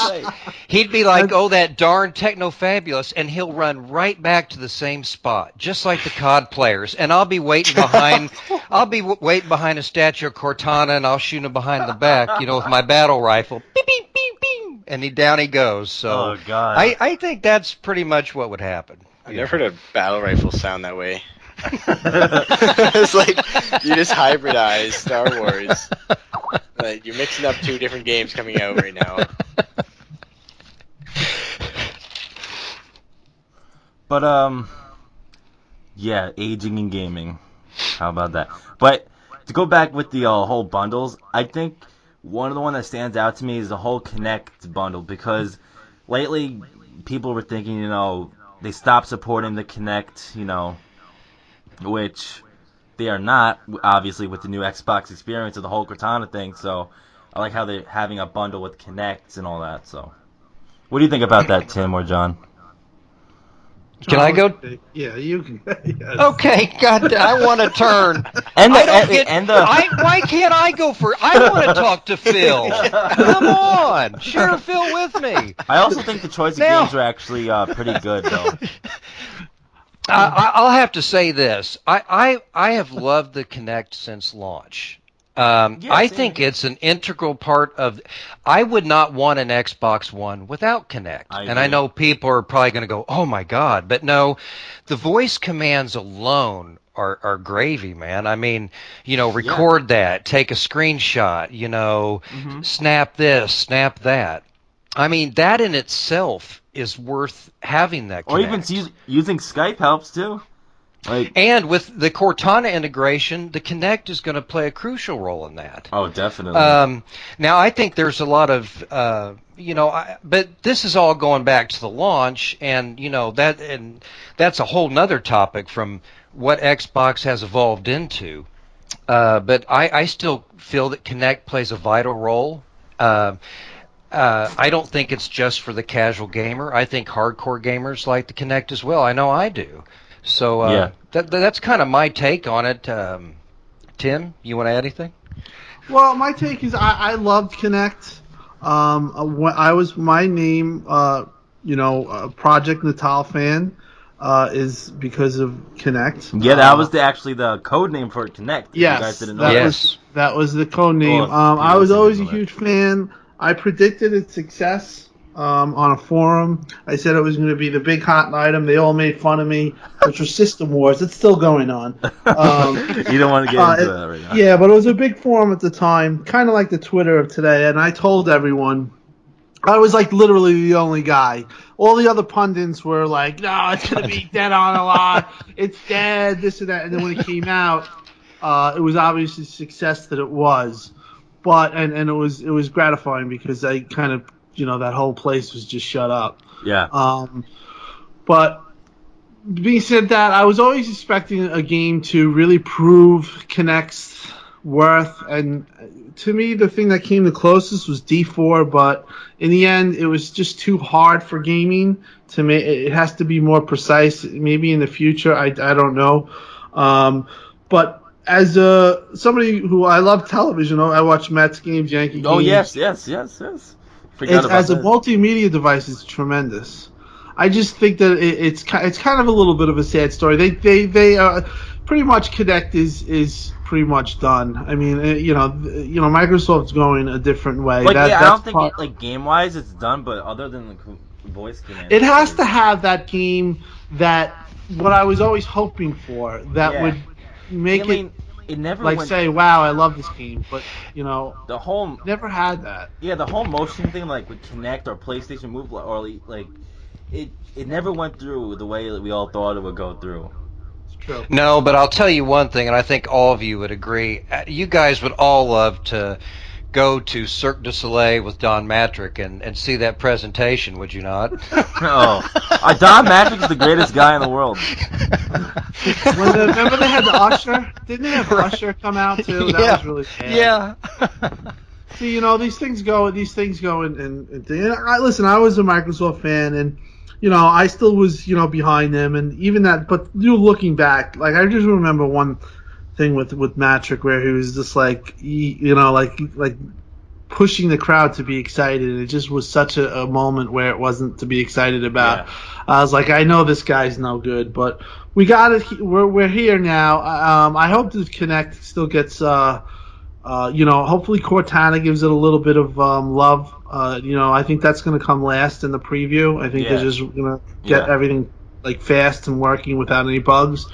He'd be like, "Oh, that darn Techno Fabulous," and he'll run right back to the same spot, just like the COD players. And I'll be waiting behind. Waiting behind a statue of Cortana, and I'll shoot him behind the back, with my battle rifle. Beep beep beep beep, and down he goes. So I think that's pretty much what would happen. I've never heard a battle rifle sound that way. It's like you just hybridize Star Wars. Like you're mixing up two different games coming out right now. But aging in gaming. How about that? But to go back with the whole bundles, I think one of the one that stands out to me is the whole Kinect bundle, because lately people were thinking, they stopped supporting the Kinect, which they are not, obviously, with the new Xbox experience of the whole Cortana thing. So I like how they're having a bundle with Kinects and all that. So what do you think about that, Tim or John? Can I go? Yeah, you can. Yes. Okay, God, I want to turn. Why can't I go for? I want to talk to Phil. Come on, share Phil with me. I also think the choice of games are actually pretty good, though. I'll have to say this. I have loved the Kinect since launch. I think it's an integral part of. I would not want an Xbox One without Kinect, and I know people are probably going to go, "Oh my God!" But no, the voice commands alone are gravy, man. I mean, record that, take a screenshot, snap this, snap that. I mean, that in itself is worth having that Kinect. Or even using Skype helps too. And with the Cortana integration, the Kinect is going to play a crucial role in that. Oh, definitely. Now, I think there's a lot of, but this is all going back to the launch, and that's a whole nother topic from what Xbox has evolved into. But I still feel that Kinect plays a vital role. I don't think it's just for the casual gamer. I think hardcore gamers like the Kinect as well. I know I do. So that's kind of my take on it. Tim, you want to add anything? Well, my take is I loved Kinect. I was my name, Project Natal fan, is because of Kinect. Yeah, that was actually the code name for Kinect. Yes, you guys didn't know that was the code name. I was always a huge fan. I predicted its success. On a forum, I said it was going to be the big hot item. They all made fun of me, which was System Wars. It's still going on. You don't want to get into that right now. Yeah, but it was a big forum at the time, kind of like the Twitter of today. And I told everyone, I was like literally the only guy. All the other pundits were like, "No, it's going to be dead on a lot. It's dead, this and that." And then when it came out, it was obviously a success that it was. But and it was gratifying because I kind of. That whole place was just shut up. Yeah. But being said that, I was always expecting a game to really prove Kinect's worth. And to me, the thing that came the closest was D4. But in the end, it was just too hard for gaming to make. It has to be more precise. Maybe in the future, I don't know. But as somebody who I love television, I watch Mets games, Yankee games. Oh yes. As a multimedia device, it's tremendous. I just think that it's kind of a little bit of a sad story. They pretty much Kinect is pretty much done. I mean, Microsoft's going a different way. I don't think game wise it's done, but other than the voice command, it has to have that game that what I was always hoping for that would make it. It never say, "Wow, I love this game," but the whole never had that. Yeah, the whole motion thing, like with Kinect or PlayStation Move, or like it never went through the way that we all thought it would go through. It's true. No, but I'll tell you one thing, and I think all of you would agree. You guys would all love to go to Cirque du Soleil with Don Matrick and see that presentation, would you not? No. Don Matrick's the greatest guy in the world. Remember they had the Usher? Didn't they have Usher come out too? That was really bad. Yeah. See, these things go and listen, I was a Microsoft fan, and I still was behind them, and even that. But looking back, like I just remember one thing with Matrick where he was just like like pushing the crowd to be excited, and it just was such a moment where it wasn't to be excited about. Yeah. I was like, I know this guy's no good, but we got it. We're here now. I hope the Kinect still gets hopefully Cortana gives it a little bit of love. I think that's going to come last in the preview. I think they're just going to get everything like fast and working without any bugs.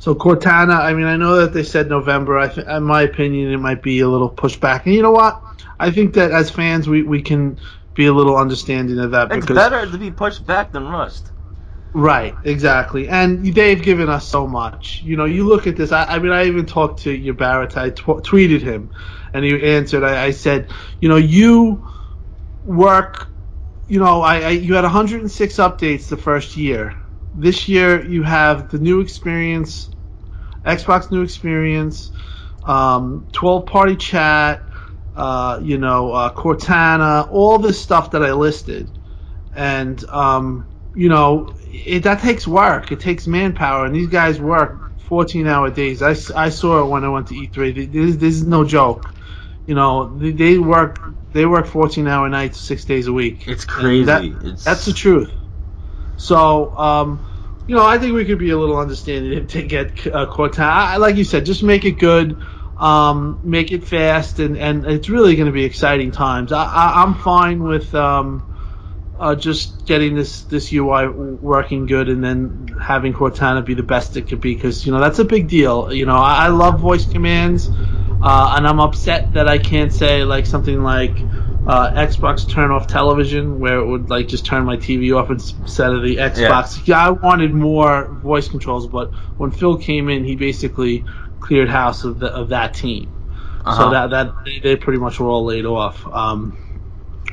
So Cortana, I mean, I know that they said November. In my opinion, it might be a little pushback. And you know what? I think that as fans, we can be a little understanding of that. It's better to be pushed back than rushed. Right, exactly. And they've given us so much. You know, you look at this. I mean, I even talked to your Barrett. I tweeted him, and he answered. I said, you know, you work. You know, you had 106 updates the first year. This year, you have the new experience, Xbox new experience, 12-party chat, Cortana, all this stuff that I listed, and that takes work. It takes manpower, and these guys work 14-hour days. I saw it when I went to E3. This is no joke. You know, they work 14-hour nights, 6 days a week. It's crazy. That's the truth. So, I think we could be a little understanding to get Cortana. Like you said, just make it good, make it fast, and it's really going to be exciting times. I'm fine with just getting this UI working good, and then having Cortana be the best it could be, because that's a big deal. I love voice commands, and I'm upset that I can't say like something like Xbox turn off television, where it would like just turn my TV off instead of the Xbox. Yeah, I wanted more voice controls, but when Phil came in, he basically cleared house of that team. So that they pretty much were all laid off.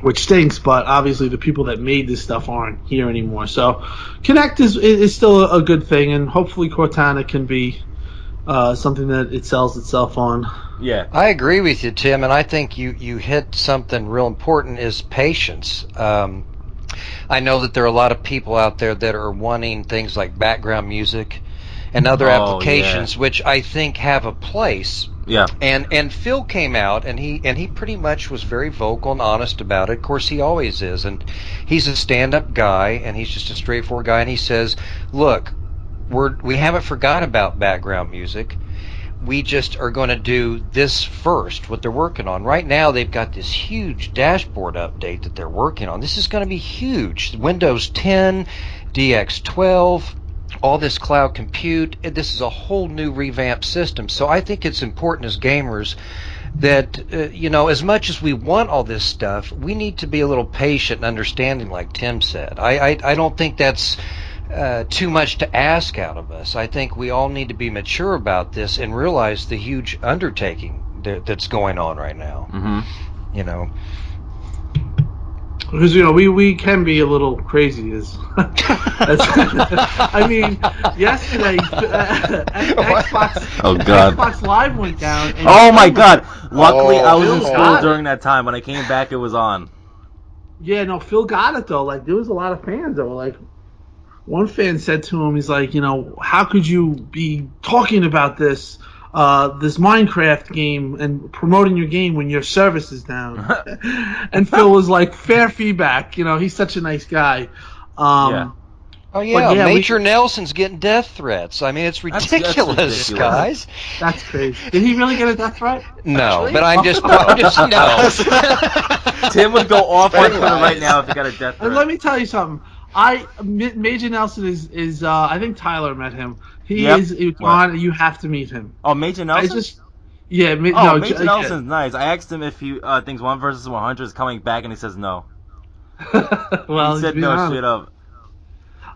Which stinks, but obviously the people that made this stuff aren't here anymore. So Kinect is still a good thing, and hopefully Cortana can be something that it sells itself on. Yeah, I agree with you, Tim, and I think you hit something real important, is patience. I know that there are a lot of people out there that are wanting things like background music and other applications, which I think have a place. Yeah. And Phil came out and he pretty much was very vocal and honest about it. Of course, he always is, and he's a stand-up guy, and he's just a straightforward guy. And he says, "Look, we haven't forgot about background music. We just are going to do this first. What they're working on right now, they've got this huge dashboard update that they're working on. This is going to be huge. Windows 10, DX12." All this cloud compute, this is a whole new revamped system. So I think it's important as gamers that, as much as we want all this stuff, we need to be a little patient and understanding, like Tim said. I don't think that's too much to ask out of us. I think we all need to be mature about this and realize the huge undertaking that's going on right now. Mm-hmm. Because we can be a little crazy. I mean, yesterday Xbox Live went down. And oh my God! Luckily, I was in school during that time. When I came back, it was on. Yeah, no, Phil got it though. Like, there was a lot of fans that were like, one fan said to him, he's like, how could you be talking about this Minecraft game and promoting your game when your service is down? And Phil was like, fair feedback. He's such a nice guy. Oh yeah, Major Nelson's getting death threats. I mean, it's ridiculous, that's ridiculous, guys. That's crazy. Did he really get a death threat? No, Actually? But I'm just Tim would go off on Twitter right now if he got a death threat. And let me tell you something. Major Nelson is I think Tyler met him. He's on. You have to meet him. Oh, Major Nelson. Major Nelson's nice. I asked him if he thinks 1 versus 100 is coming back, and he says no. Well, he said no straight up.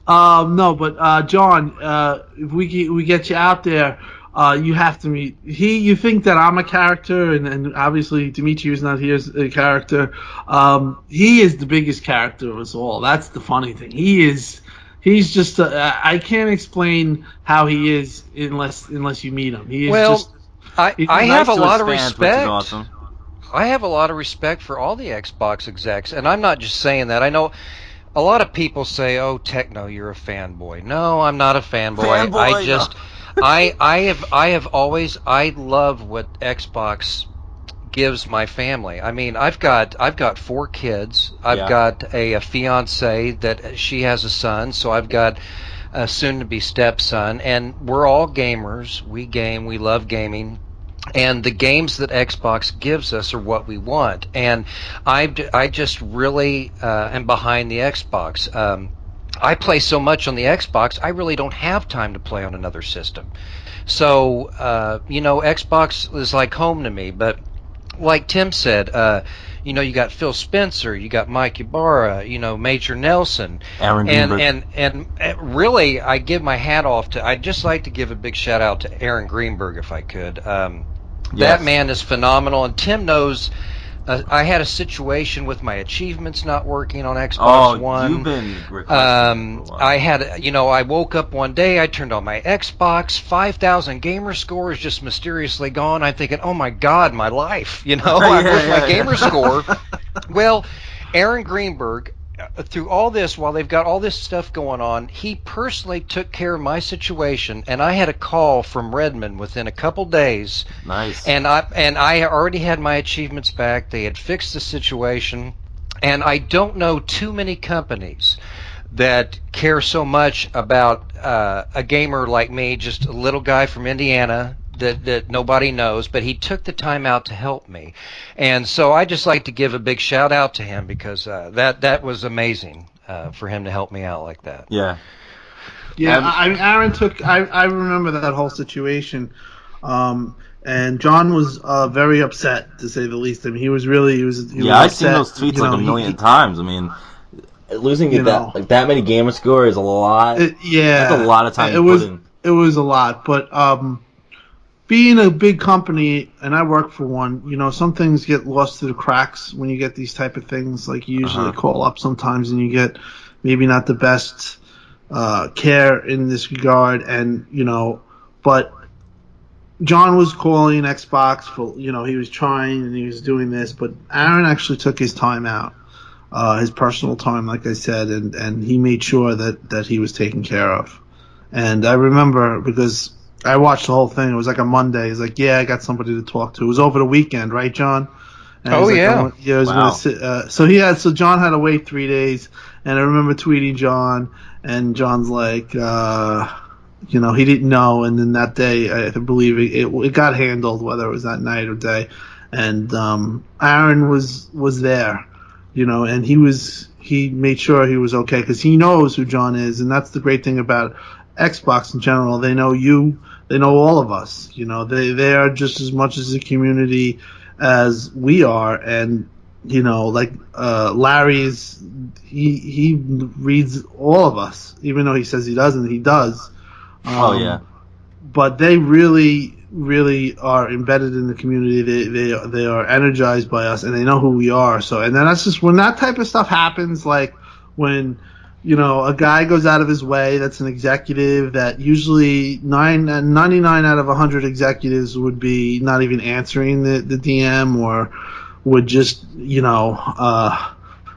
No, but John, if we get you out there, you have to meet. You think that I'm a character, and obviously Dimitri is not here as a character. He is the biggest character of us all. That's the funny thing. He's just. I can't explain how he is unless you meet him. He is I have a lot of fans, respect. Awesome. I have a lot of respect for all the Xbox execs, and I'm not just saying that. I know a lot of people say, "Oh, Techno, you're a fanboy." No, I'm not a fanboy. I have always. I love what Xbox gives my family. I mean, I've got 4 kids. I've got a fiance that she has a son, so I've got a soon-to-be stepson, and we're all gamers. We game. We love gaming. And the games that Xbox gives us are what we want. And I just really am behind the Xbox. I play so much on the Xbox, I really don't have time to play on another system. So, Xbox is like home to me. But like Tim said, you got Phil Spencer, you got Mike Ibarra, Major Nelson, Aaron Greenberg. and really, I give my hat off to. I'd just like to give a big shout out to Aaron Greenberg if I could. That man is phenomenal, and Tim knows. I had a situation with my achievements not working on Xbox One. You've been requesting I had, I woke up one day, I turned on my Xbox, 5,000 gamer score is just mysteriously gone. I'm thinking, oh my God, my life, my gamer score. Well, Aaron Greenberg, through all this, while they've got all this stuff going on, he personally took care of my situation, and I had a call from Redmond within a couple days. Nice. And I already had my achievements back. They had fixed the situation, and I don't know too many companies that care so much about a gamer like me, just a little guy from Indiana that nobody knows, but he took the time out to help me. And so I just like to give a big shout out to him because that was amazing for him to help me out like that. Yeah. Yeah, I mean, Aaron took. I remember that whole situation, and John was very upset to say the least. I mean, he was I've seen those tweets like a million times. I mean, losing that many gamer score is a lot. That's a lot of time. It was a lot, but being a big company, and I work for one, some things get lost through the cracks when you get these type of things. Like you usually call up sometimes, and you get maybe not the best care in this regard, and but John was calling Xbox for he was trying and he was doing this, but Aaron actually took his time out, his personal time, like I said, and he made sure that he was taken care of. And I remember because I watched the whole thing. It was like a Monday. He's like, yeah, I got somebody to talk to. It was over the weekend, right, John? And Wow. So John had to wait 3 days, and I remember tweeting John, and John's like, he didn't know, and then that day, I believe it got handled, whether it was that night or day, and Aaron was there, and he made sure he was okay because he knows who John is, and that's the great thing about Xbox in general. They know you. They know all of us. They are just as much as a community as we are. And, Larry's, he reads all of us, even though he says he doesn't, he does. But they really, really are embedded in the community. They are energized by us, and they know who we are. So, and then that's just when that type of stuff happens, like when, a guy goes out of his way that's an executive that usually 99 out of 100 executives would be not even answering the DM or would just,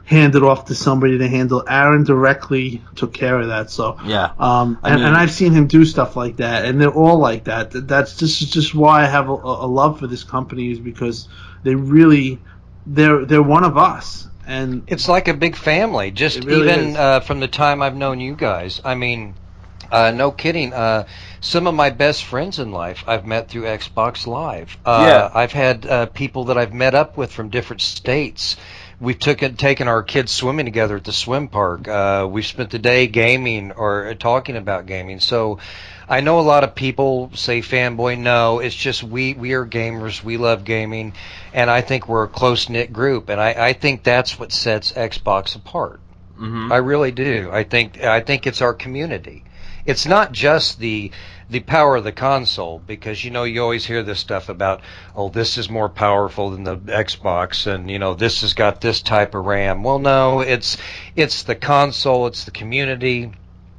hand it off to somebody to handle. Aaron directly took care of that. So, and I've seen him do stuff like that, and they're all like that. That's just why I have a love for this company, is because they're one of us. And it's like a big family, just really even from the time I've known you guys. I mean, no kidding. Some of my best friends in life I've met through Xbox Live. I've had people that I've met up with from different states. We've taken our kids swimming together at the swim park. We've spent the day gaming or talking about gaming. So I know a lot of people say fanboy. No, it's just we are gamers. We love gaming, and I think we're a close-knit group, and I think that's what sets Xbox apart. I really do. I think it's our community. It's not just the power of the console, because you always hear this stuff about, oh, this is more powerful than the Xbox, and this has got this type of RAM. Well, no, it's the console, it's the community.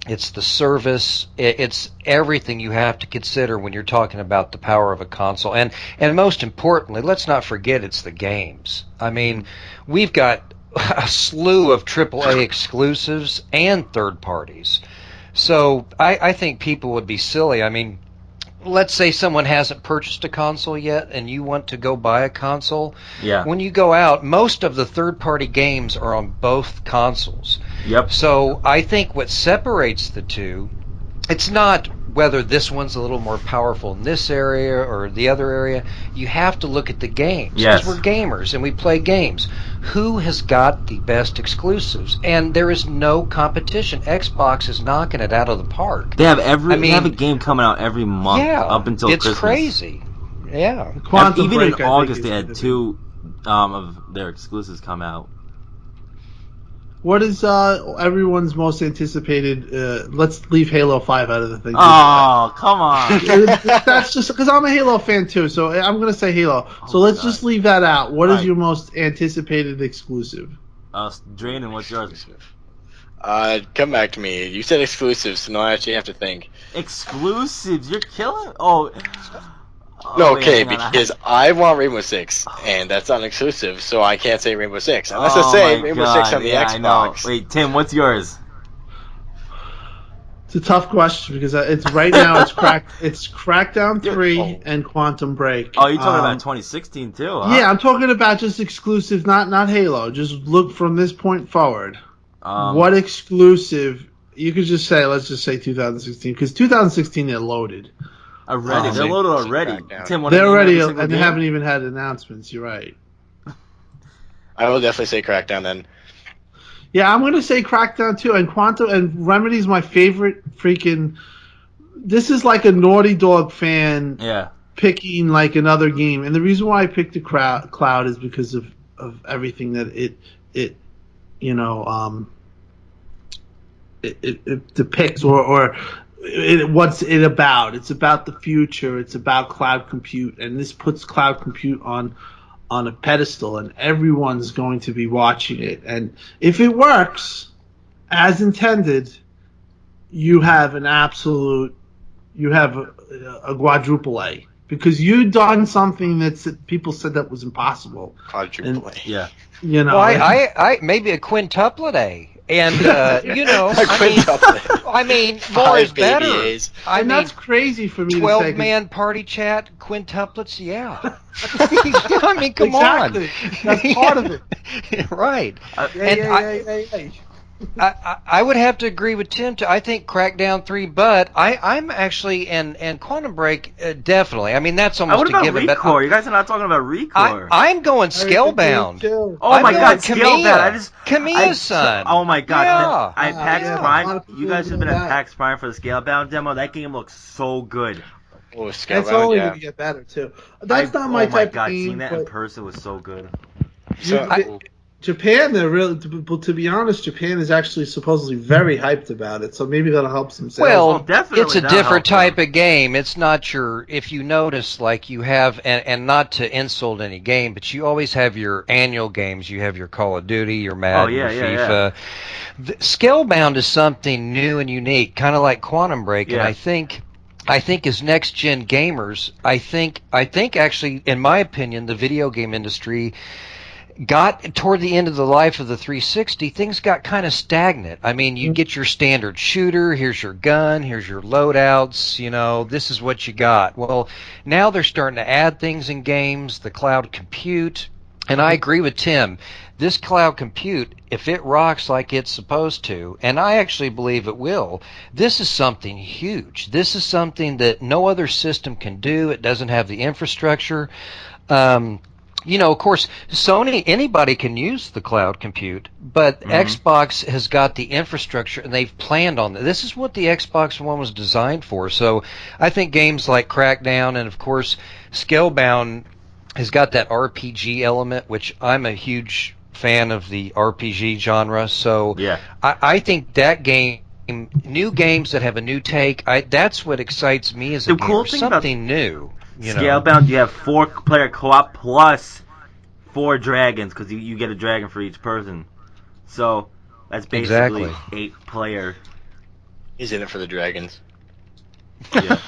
It's the service. It's everything you have to consider when you're talking about the power of a console. And most importantly, let's not forget it's the games. I mean, we've got a slew of AAA exclusives and third parties. So I think people would be silly. I mean, let's say someone hasn't purchased a console yet and you want to go buy a console. Yeah. When you go out, most of the third-party games are on both consoles. Yep. So I think what separates the two, it's not whether this one's a little more powerful in this area or the other area. You have to look at the games. Yes. Because we're gamers and we play games. Who has got the best exclusives? And there is no competition. Xbox is knocking it out of the park. They have they have a game coming out every month up until Christmas. It's crazy. Yeah. Even in August, they had two of their exclusives come out. What is everyone's most anticipated? Let's leave Halo 5 out of the thing. Oh, come on. That's just because I'm a Halo fan too, so I'm going to say Halo. So let's just leave that out. What is your most anticipated exclusive? Draenen, what's yours? Come back to me. You said exclusives, so now I actually have to think. Exclusives? You're killing? Oh. No, okay, because I want Rainbow Six, and that's not exclusive, so I can't say Rainbow Six. Unless I say Rainbow Six on the Xbox. I know. Wait, Tim, what's yours? It's a tough question because it's right now it's Crackdown 3 and Quantum Break. Oh, you're talking about 2016 too, huh? Yeah, I'm talking about just exclusive, not Halo. Just look from this point forward. What exclusive? You could just say, let's just say 2016, because 2016 they're loaded. Already, they're loaded already. Tim, they're already, and they haven't even had announcements. You're right. I will definitely say Crackdown then. Yeah, I'm gonna say Crackdown 2 and Quantum and Remedy's my favorite freaking. This is like a Naughty Dog fan. Yeah. Picking like another game, and the reason why I picked the Cloud is because of everything that it depicts or what's it about. It's about the future. It's about cloud compute, and this puts cloud compute on a pedestal, and everyone's going to be watching it. And if it works as intended, you have a quadruple A, because you've done something that people said that was impossible. Quadruple A. Yeah. You know, well, I maybe a quintuplet A. And I mean, more is better. And that's crazy for me to say. 12-man party chat, quintuplets, yeah. I mean, come on. That's part of it. Right. I would have to agree with Tim. I think Crackdown 3, but I'm actually and Quantum Break definitely. I mean, that's almost what about a given. Recore? But you guys are not talking about Recore. I'm going Scalebound. Oh my God, Scalebound! Camilla's son. Oh my God! Yeah. PAX Prime. You guys have been at PAX Prime for the Scalebound demo. That game looks so good. Oh, it's only going to get better too. That's not my type of game. Seeing that in person was so good. Japan, they're really. To be honest, Japan is actually supposedly very hyped about it, so maybe that'll help some sales. Well, definitely it's a different type of game. It's not your. If you notice, like you have, and not to insult any game, but you always have your annual games. You have your Call of Duty, your Madden, your FIFA. Yeah. Scalebound is something new and unique, kind of like Quantum Break, and I think as next gen gamers, I think actually, in my opinion, the video game industry got toward the end of the life of the 360, things got kind of stagnant. I mean, you get your standard shooter, here's your gun, here's your loadouts, this is what you got. Well, now they're starting to add things in games, the cloud compute, and I agree with Tim. This cloud compute, if it rocks like it's supposed to, and I actually believe it will, this is something huge. This is something that no other system can do. It doesn't have the infrastructure. Of course, Sony, anybody can use the cloud compute, but Xbox has got the infrastructure, and they've planned on that. This is what the Xbox One was designed for. So I think games like Crackdown and, of course, Scalebound has got that RPG element, which I'm a huge fan of the RPG genre. So I think that game, new games that have a new take, that's what excites me as a gamer, something new. Scalebound, you have 4-player co-op plus 4 dragons, because you get a dragon for each person. So that's basically 8-player. He's in it for the dragons. Yeah,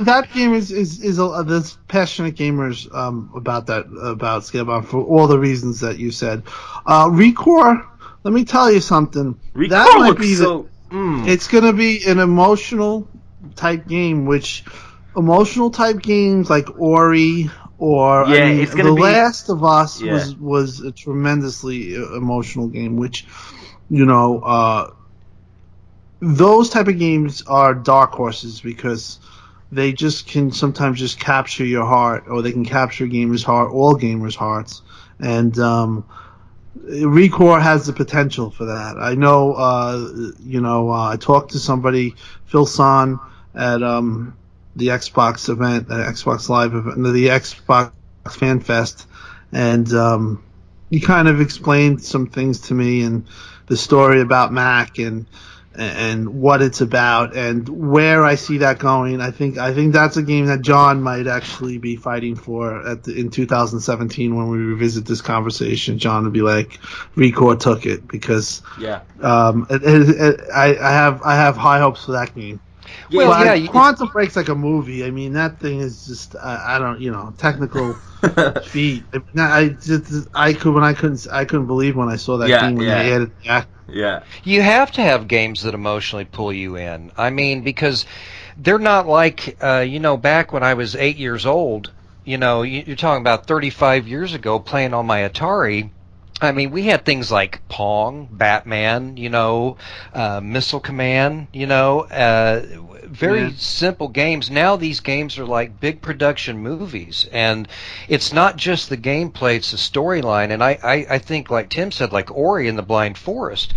that game is there's passionate gamers about Scalebound for all the reasons that you said. Recore, let me tell you something. Recore that might looks be it's going to be an emotional type game, which emotional type games like Ori or The Last of Us was a tremendously emotional game, which those type of games are dark horses because they just can sometimes just capture your heart, or they can capture gamers' heart, all gamers' hearts, and Recore has the potential for that. I know, I talked to somebody, Phil Son, at the Xbox event, the Xbox Live event, the Xbox Fan Fest, and you kind of explained some things to me and the story about Mac and what it's about and where I see that going. I think that's a game that John might actually be fighting for in 2017 when we revisit this conversation. John would be like, Recore took it because I have high hopes for that game. Well, but Quantum Break's like a movie. I mean, that thing is just I don't technical feat. I couldn't believe when I saw that game when they added the act. Yeah. You have to have games that emotionally pull you in. I mean, because they're not like, back when I was 8 years old, you're talking about 35 years ago playing on my Atari. I mean, we had things like Pong, Batman, Missile Command, very simple games. Now these games are like big production movies, and it's not just the gameplay, it's the storyline. And I think, like Tim said, like Ori and the Blind Forest,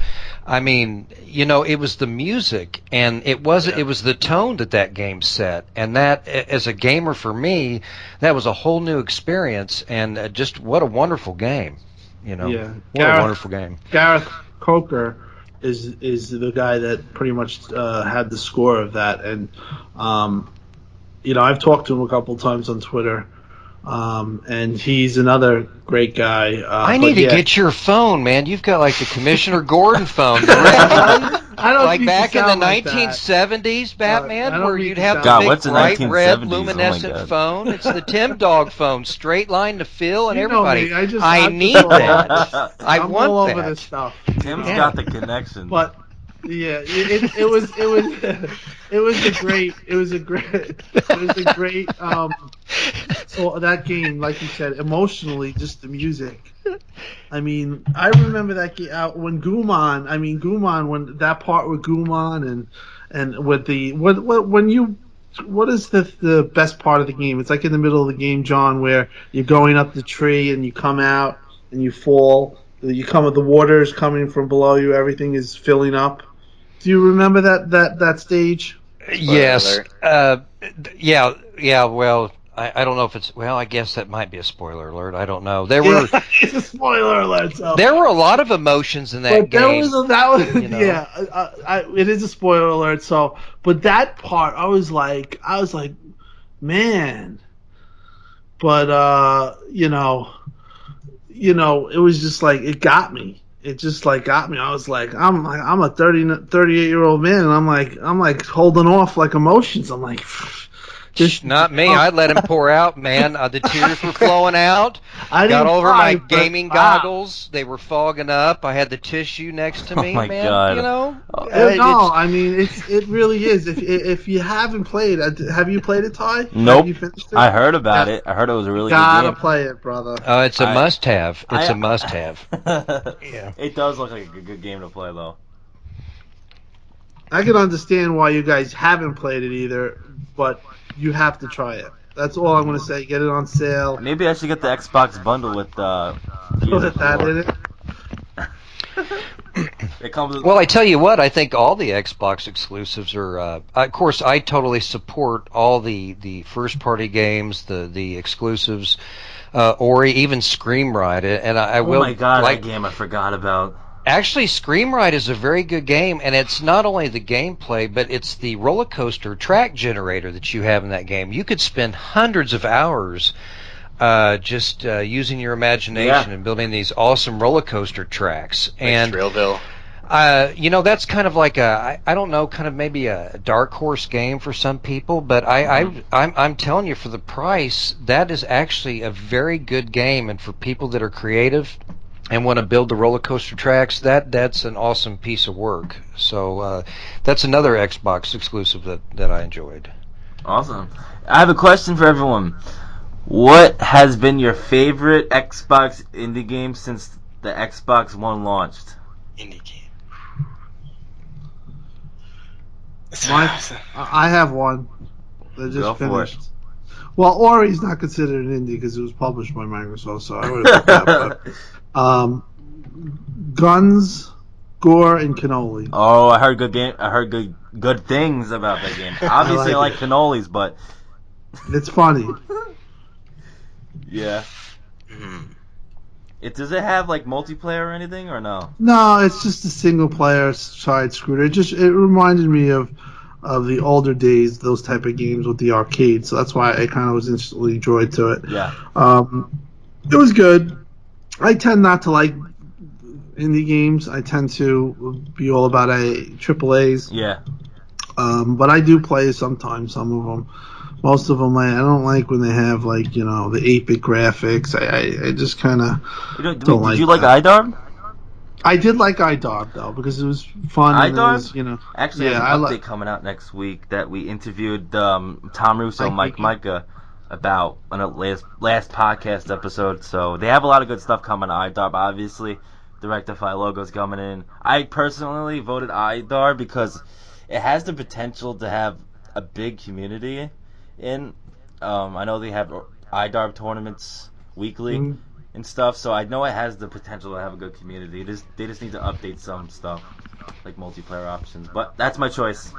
I mean, it was the music, and it was the tone that game set, and that, as a gamer for me, that was a whole new experience, and just what a wonderful game. What a wonderful game. Gareth Coker is the guy that pretty much had the score of that, and I've talked to him a couple times on Twitter, and he's another great guy. I need to get your phone, man. You've got like the Commissioner Gordon phone, the red one. I don't like back in the like 1970s, Batman, where you'd have God, the what's big the bright 1970s? red Oh luminescent phone. It's the Tim Dog phone, straight line to Phil and You know everybody. me, I need that. I'm want all that. over this stuff. Tim's got the connection. But yeah, it was a great so that game, like you said, emotionally, just the music. I mean, I remember that game out when Gumon, when that part with Gumon and with the what is the best part of the game? It's like in the middle of the game, John, where you're going up the tree and you come out and you fall. The water is coming from below you. Everything is filling up. Do you remember that stage? Yes. Yeah. Well, I don't know if it's. Well, I guess that might be a spoiler alert. I don't know. It's a spoiler alert. So. There were a lot of emotions in that game. It is a spoiler alert. So, but that part, I was like, man. But it was just like it got me. It just like got me. I was like, I'm a 38-year-old man, and I'm like holding off like emotions. I'm like, just not me. I let him pour out, man. The tears were flowing out. I got over my gaming goggles. They were fogging up. I had the tissue next to me, my man. God. No, I mean it really is. If you haven't played, have you played it, Ty? Nope. Have you finished it? I heard about it. I heard it was a really good game. Gotta play it, brother. Oh, it's a must-have. It's a must-have. Yeah. It does look like a good game to play, though. I can understand why you guys haven't played it either, but you have to try it. That's all I'm going to say. Get it on sale. Maybe I should get the Xbox bundle with Put that in it. It comes with... Well, I tell you what, I think all the Xbox exclusives are. Of course, I totally support all the first-party games, the exclusives, or even Scream Ride, and I will. Oh my God, that game I forgot about. Actually, Scream Ride is a very good game, and it's not only the gameplay, but it's the roller coaster track generator that you have in that game. You could spend hundreds of hours just using your imagination and building these awesome roller coaster tracks. Like and Thrillville. That's kind of like I don't know, kind of maybe a dark horse game for some people, but I'm telling you, for the price, that is actually a very good game, and for people that are creative and want to build the roller coaster tracks, that's an awesome piece of work. So that's another Xbox exclusive that I enjoyed. Awesome. I have a question for everyone. What has been your favorite Xbox indie game since the Xbox One launched? Indie game. I have one that just finished. Well, Ori's not considered an indie because it was published by Microsoft, so I would have put that. But, Guns, Gore, and Cannoli. Oh, I heard good game. I heard good things about that game. Obviously, I like cannolis, but it's funny. Yeah. Does it have like multiplayer or anything or no? No, it's just a single player side screwed. It reminded me of the older days, those type of games with the arcade. So that's why I kind of was instantly drawn to it. Yeah. It was good. I tend not to like indie games. I tend to be all about triple A's. Yeah. But I do play sometimes some of them. Most of them I don't like when they have like the 8-bit graphics. I just kind of don't like. Did you like that. iDarb? I did like iDarb though because it was fun. iDarb? And it was, Actually, there's an update coming out next week that we interviewed Tom Russo, Mike Micah about on a last podcast episode. So they have a lot of good stuff coming to iDarb. Obviously, the Rectify logo's coming in. I personally voted iDarb because it has the potential to have a big community in. I know they have iDarb tournaments weekly and stuff, so I know it has the potential to have a good community. They just need to update some stuff, like multiplayer options. But that's my choice.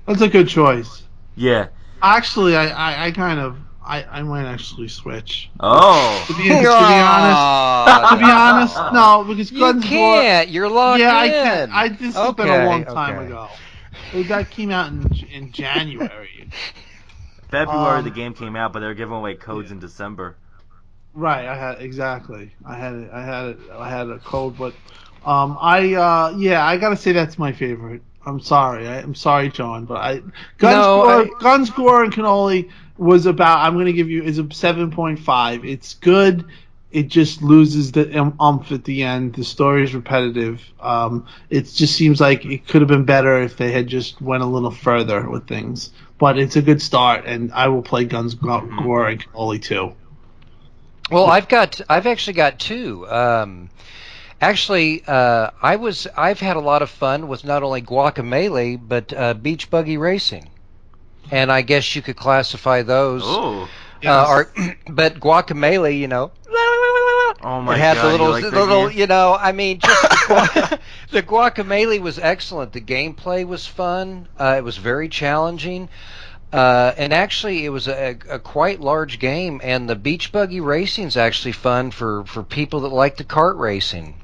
That's a good choice. Yeah. Actually, I might actually switch. Oh. To be honest, no, because Guns you can't. You're locked in. I can't. This has been a long time ago. That came out in January. February the game came out, but they were giving away codes in December. Right, I had a code, but I gotta say that's my favorite. I'm sorry, John, but Guns, Gore, and Cannoli was about. I'm gonna give you is a 7.5. It's good. It just loses the umph at the end. The story is repetitive. It just seems like it could have been better if they had just went a little further with things. But it's a good start, and I will play Guns, Gore, and Cannoli too. Well, I've actually got two. I've had a lot of fun with not only Guacamelee but Beach Buggy Racing, and I guess you could classify those. Oh, yes. But Guacamelee, oh my it had God, the little, I mean, just the Guacamelee was excellent. The gameplay was fun. It was very challenging. And actually, it was a quite large game, and the Beach Buggy Racing is actually fun for people that like the kart racing,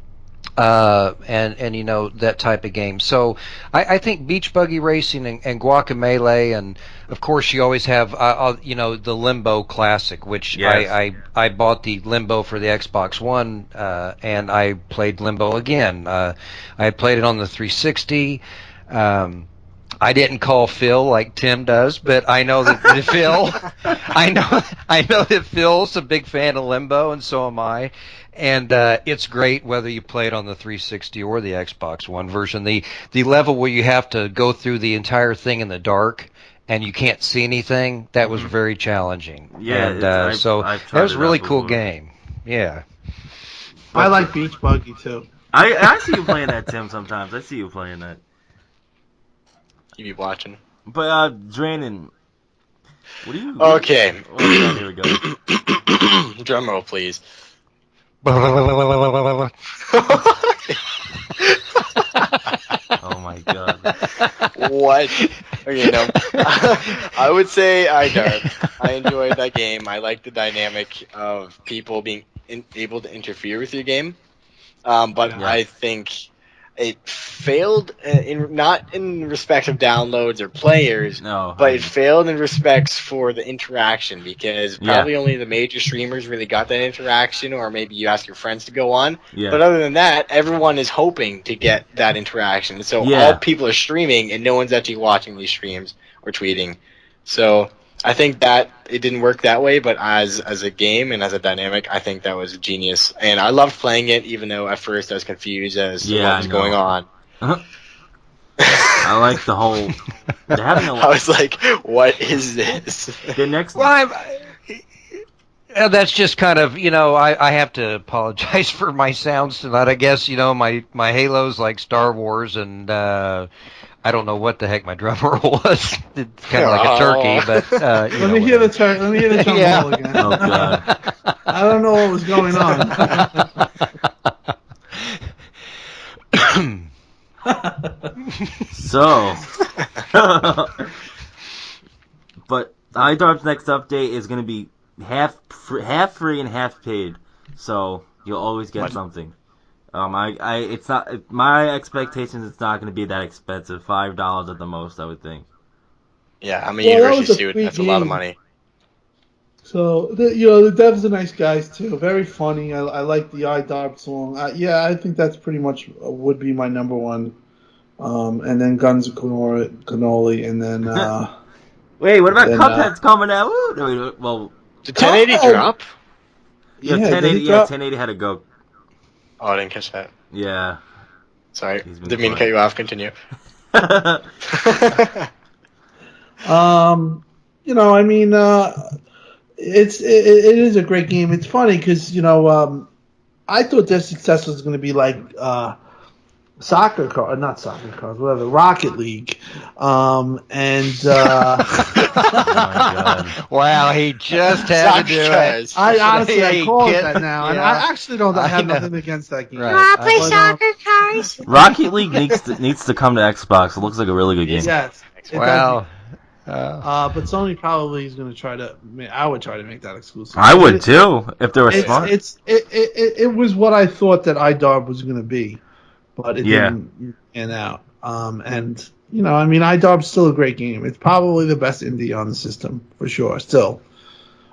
and that type of game. So I think Beach Buggy Racing and Guacamelee, and of course you always have the Limbo Classic, which yes. I bought the Limbo for the Xbox One, and I played Limbo again. I played it on the 360. I didn't call Phil like Tim does, but I know that Phil, I know that Phil's a big fan of Limbo, and so am I. And it's great whether you play it on the 360 or the Xbox One version. The level where you have to go through the entire thing in the dark and you can't see anything, that was very challenging. Yeah, and that was a really cool game. Yeah. I like Beach Buggy too. I see you playing that, Tim. Sometimes I see you playing that. You be watching. But Draenen, what do you? Okay. Oh, God, here we go. Drum roll, please. Oh my God. What? Okay, no. I would say iDarb. I enjoyed that game. I like the dynamic of people being able to interfere with your game. But Yeah. I think it failed not in respect of downloads or players, but it failed in respects for the interaction, because probably only the major streamers really got that interaction, or maybe you ask your friends to go on. Yeah. But other than that, everyone is hoping to get that interaction. So all people are streaming, and no one's actually watching these streams or tweeting. So I think that it didn't work that way, but as a game and as a dynamic, I think that was genius. And I loved playing it, even though at first I was confused as to what was going on. I like the whole... I was like, what is this? The next... Well, that's just kind of, I have to apologize for my sounds tonight. I guess, my Halo's like Star Wars, and I don't know what the heck my drum roll was. It's kind of like a turkey, but Let me hear the drum roll again. Oh God! I don't know what was going on. So, but iDarb's next update is going to be half free and half paid. So You'll always get What? something. It's not my expectations. It's not going to be that expensive. $5 at the most, I would think. Yeah, I'm a Well, that university was a student. free That's a lot of game. money. So the devs are nice guys too. Very funny. I like the iDarb song. Yeah, I think that's pretty much would be my number one. And then Guns N' Cannoli, and then Wait, what about then Cuphead's coming out? Woo! No, well, Did 1080 Cuphead- drop? yeah, Yeah, 1080. did it Yeah, drop? 1080 had to go. Oh, I didn't catch that. Yeah. Sorry, He's been didn't mean to cut quiet. you off. Continue. I mean, it is a great game. It's funny because I thought their success was going to be like not soccer cars, whatever, Rocket League, and Oh my god. Wow, he just had to do it. I honestly I Hey, call it kid. that now, and Yeah. I actually don't I have know. nothing against that game. Right. Wanna play But, soccer cars? Rocket League needs to come to Xbox. It looks like a really good game. Yes, it Wow. but Sony probably is going to try to. I would try to make that exclusive. I would too if they were smart. It was what I thought that iDarb was going to be, but it Yeah. didn't pan out. And I mean, iDarb's still a great game. It's probably the best indie on the system for sure. Still,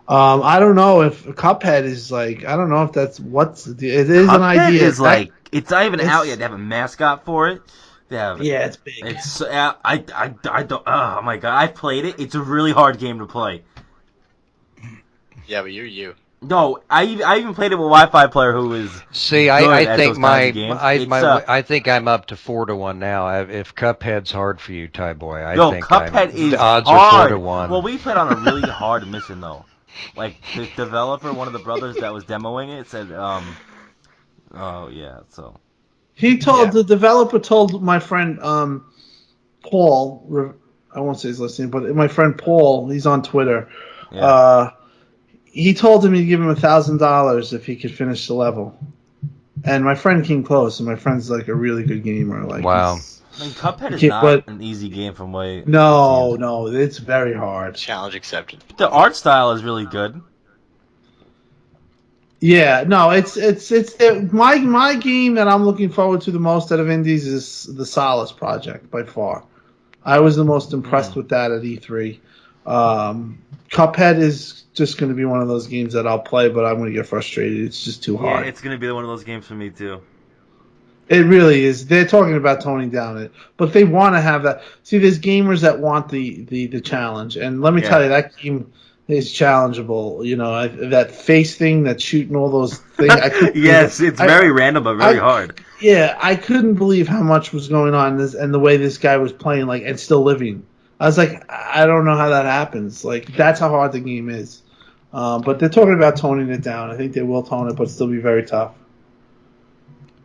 I don't know if Cuphead is like. I don't know if that's it is an Cuphead idea. is like it's not even out it's- yet. They have a mascot for it. They have it's big. It's I don't. Oh my god! I played it. It's a really hard game to play. Yeah, but you're you. No, I even played it with a Wi-Fi player who was. See, good I at think those kinds of games. I think I'm up to 4-1 now. If Cuphead's hard for you, Tyboy, I Yo, think Cuphead is the odds hard. are 4-1. Well, we played on a really hard mission though. Like the developer, one of the brothers that was demoing it, said, oh yeah, so. The developer told my friend Paul. I won't say he's listening, but my friend Paul, he's on Twitter. Yeah. He told him he'd give him $1,000 if he could finish the level. And my friend came close, and my friend's like a really good gamer. Like, Wow. I mean, Cuphead is Okay, not but- an easy game from way. No, it's very hard. Challenge accepted. The art style is really good. Yeah, no, it's my game that I'm looking forward to the most out of indies is the Solace project by far. I was the most impressed with that at E3. Cuphead is just going to be one of those games that I'll play, but I'm going to get frustrated. It's just too Yeah, hard. it's gonna be one of those games for me too. It really is. They're talking about toning down it, but they want to have that. See, there's gamers that want the challenge, and let me tell you, that game is challengeable. That face thing that's shooting all those things. Yes, it's very random but very hard. Yeah, I couldn't believe how much was going on and the way this guy was playing, and still living. I was like, I don't know how that happens. Like, that's how hard the game is. But they're talking about toning it down. I think they will tone it, but still be very tough.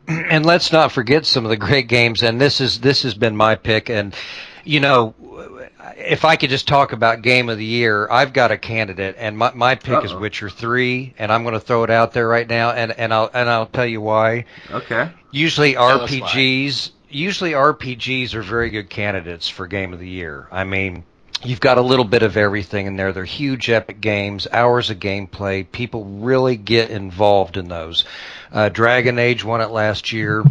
And let's not forget some of the great games. And this has been my pick. And if I could just talk about Game of the Year, I've got a candidate, and my pick is Witcher 3, and I'm going to throw it out there right now, and I'll tell you why. Okay. Usually Tell us RPGs are very good candidates for Game of the Year. I mean, you've got a little bit of everything in there. They're huge, epic games, hours of gameplay. People really get involved in those. Dragon Age won it last year.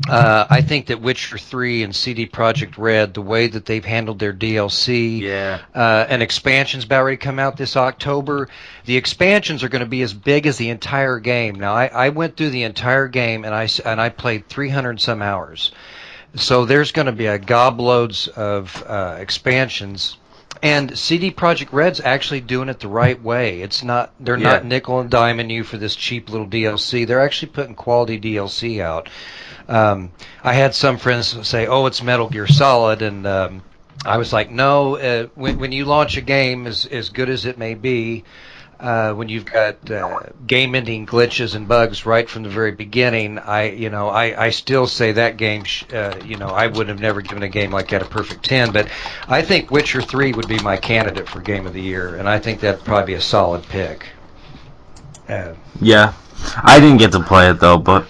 I think that Witcher 3 and CD Projekt Red, the way that they've handled their DLC, and expansions about ready to come out this October. The expansions are going to be as big as the entire game. Now, I went through the entire game, and I played 300 and some hours. So there's going to be a gobloads of expansions. And CD Projekt Red's actually doing it the right way. They're not nickel and diming you for this cheap little DLC. They're actually putting quality DLC out. I had some friends say, "Oh, it's Metal Gear Solid," and I was like, "No. When you launch a game, as good as it may be, when you've got game-ending glitches and bugs right from the very beginning, I still say that game. I would have never given a game like that a perfect 10. But I think Witcher 3 would be my candidate for Game of the Year, and I think that'd probably be a solid pick. Yeah, I didn't get to play it though, but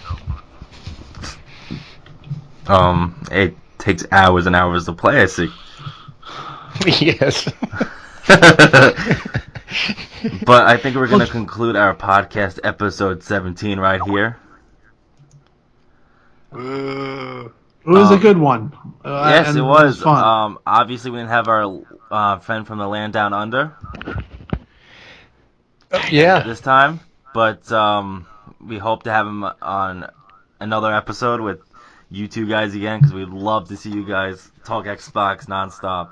it takes hours and hours to play. I see. Yes. But I think we're going to conclude our podcast episode 17 right here. It was a good one. Yes, and it was. fun. Obviously, we didn't have our friend from the land down under Yeah. this time, but we hope to have him on another episode with you two guys again, because we'd love to see you guys talk Xbox nonstop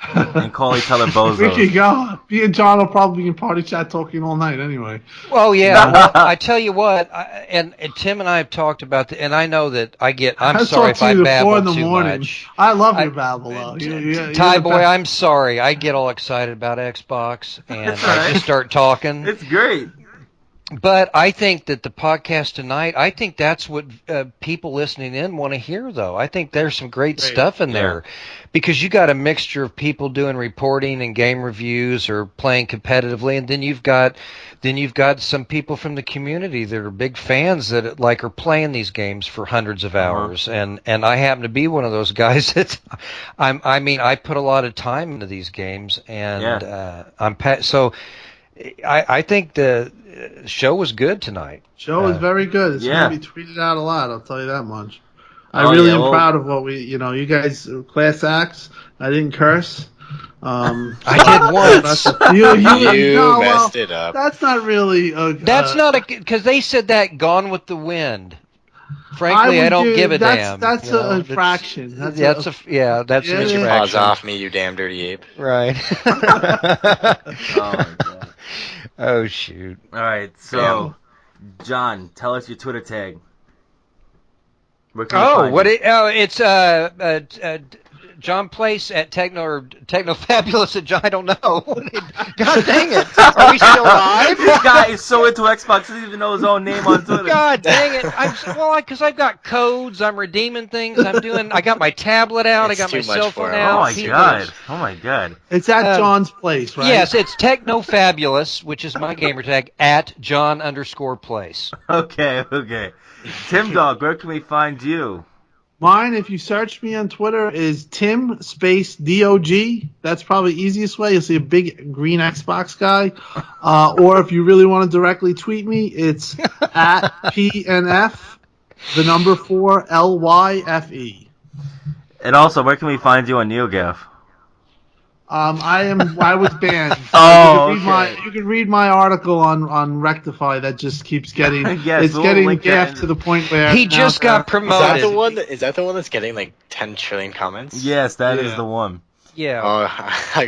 and call each other We bozos. could go. Me and John will probably be in party chat talking all night anyway. Well, yeah. Well, I tell you what, and Tim and I have talked about and I know that I'm sorry if I babble too much. I love your babble, though. Tyboy, I'm sorry. I get all excited about Xbox, and I just start talking. It's great. But I think that the podcast tonight, I think that's what people listening in want to hear, though. I think there's some great stuff in there, because you got a mixture of people doing reporting and game reviews or playing competitively, and then you've got some people from the community that are big fans that are playing these games for hundreds of hours, and I happen to be one of those guys that I put a lot of time into these games, and I think the show was good tonight. Show was very good. It's going to be tweeted out a lot, I'll tell you that much. I am proud of what you guys, class acts. I didn't curse. I did once. You messed it up. That's not really. That's not because they said that Gone with the Wind. Frankly, I don't give a damn. That's an infraction. That's an infraction. Paws off me, you damn dirty ape. Right. Oh my god. Oh shoot. All right, so John, tell us your Twitter tag. It's John Place at Techno Fabulous at John. I don't know. God dang it! Are we still live? This guy is so into Xbox, he doesn't even know his own name on Twitter. God dang it! Because I've got codes. I'm redeeming things. I got my tablet out. I got my cell phone out. Oh my god! It's at John's Place, right? Yes, it's Techno Fabulous, which is my gamer tag at John_Place. Okay. Tim Dog, where can we find you? Mine, if you search me on Twitter, is Tim space DOG. That's probably the easiest way. You'll see a big green Xbox guy. Or if you really want to directly tweet me, it's at PNF, the number 4 LYFE. And also, where can we find you on NeoGaf? I was banned. You can read my article on Rectify that just keeps getting getting gaffed to the point where he just got promoted. Is that the one that's getting like 10 trillion comments? Yes, that is the one. Yeah.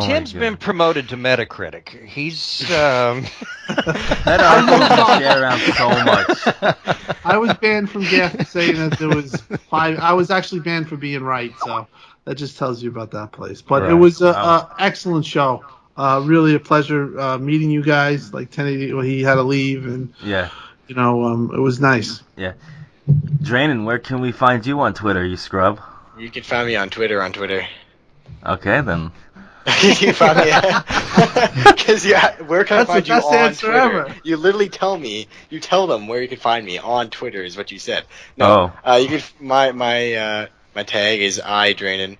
Tim's been promoted to Metacritic. He's that article share around so much. I was banned from gaff saying that there was 5. I was actually banned for being right, so that just tells you about that place. But it was an excellent show. Really a pleasure meeting you guys. Like 1080, he had to leave, and it was nice. Yeah. Draenen, where can we find you on Twitter, you scrub? You can find me on Twitter. Okay, then. You can find me because where can I find you on Twitter? Ever. You literally tell them where you can find me on Twitter is what you said. No, you can my tag is Draenen.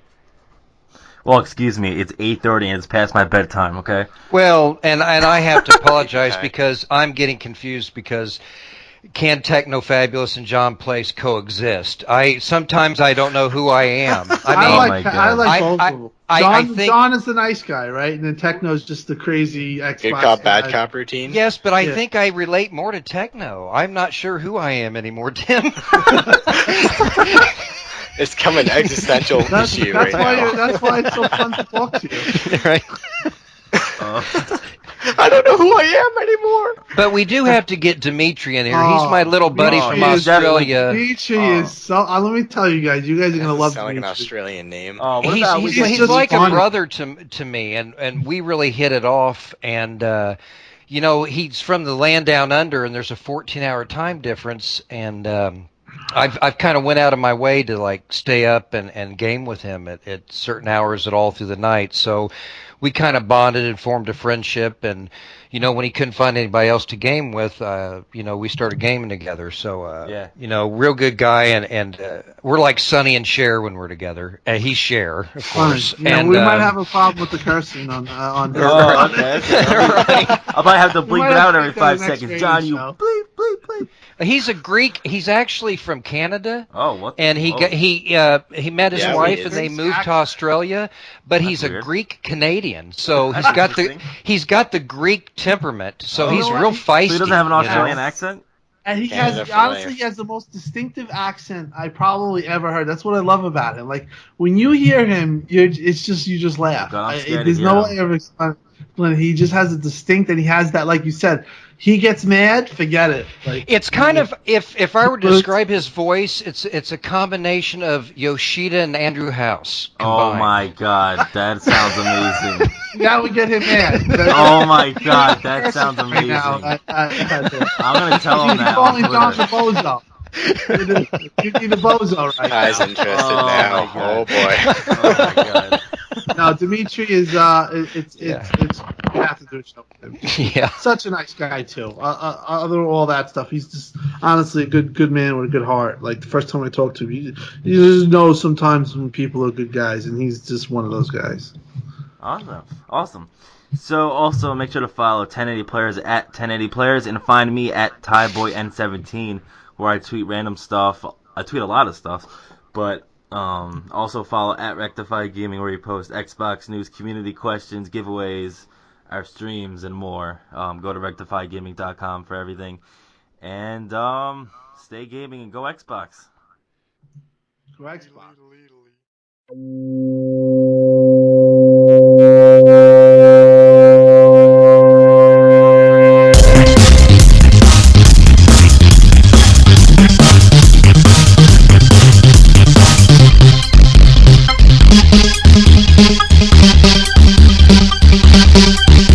Well, excuse me, it's 8:30 and it's past my bedtime, okay? Well, and I have to apologize because I'm getting confused because can Techno Fabulous and John Place coexist? Sometimes I don't know who I am. I like both of them. John is the nice guy, right? And then Techno's just the crazy Xbox good cop, bad cop routine. Yes, but I think I relate more to Techno. I'm not sure who I am anymore, Tim. It's become an existential issue right now. That's why it's so fun to talk to you. Right. I don't know who I am anymore. But we do have to get Dimitri in here. He's my little buddy from Australia. Dimitri is so. Let me tell you guys are gonna love sound Dimitri. like an Australian name. He's like a brother to me, and we really hit it off. And he's from the land down under, and there's a 14-hour time difference, and I've kind of went out of my way to like stay up and game with him at certain hours at all through the night. So we kind of bonded and formed a friendship. And when he couldn't find anybody else to game with, we started gaming together. So real good guy. And we're like Sonny and Cher when we're together. He's Cher, of course. Yeah, and we might have a problem with the cursing on. Oh, okay. Right. I might have to bleep it out every 5 next seconds. John, you show. bleep, bleep, bleep. He's a Greek. He's actually from Canada. Oh, what? And he met his Yeah, wife he and is. they moved to Australia. But he's a weird. Greek Canadian, so That's he's got the Greek temperament. So Oh, he's really? real feisty. So he doesn't have an Australian know? accent? And he Yeah, has, definitely. honestly, he has the most distinctive accent I probably ever heard. That's what I love about him. Like, when you hear him, you just laugh. God, I'm scared to There's hear no him. way of explaining. He just has a distinct, and he has that, like you said, he gets mad, forget it. Like, It's kind of if I were to describe his voice, it's a combination of Yoshida and Andrew House Oh combined. my god, that sounds amazing. That would get him mad. Oh my god, that sounds amazing. Now, I'm gonna tell him You're that calling on John the Twitter. bozo. You're the bozo right Guy's now. interested Oh, now. my Oh God. boy. Oh my god. No, Dimitri is it's you have to do a show with him. Yeah. Such a nice guy too. Other than all that stuff, he's just honestly a good man with a good heart. Like the first time I talked to him, you just know sometimes when people are good guys, and he's just one of those guys. Awesome. So also make sure to follow 1080 Players at 1080 Players and find me at Tyboy N17 where I tweet random stuff. I tweet a lot of stuff, but also follow at Rectify Gaming where we post Xbox news, community questions, giveaways, our streams, and more. Go to rectifygaming.com for everything. And stay gaming and go Xbox. Go Xbox. We'll be right back.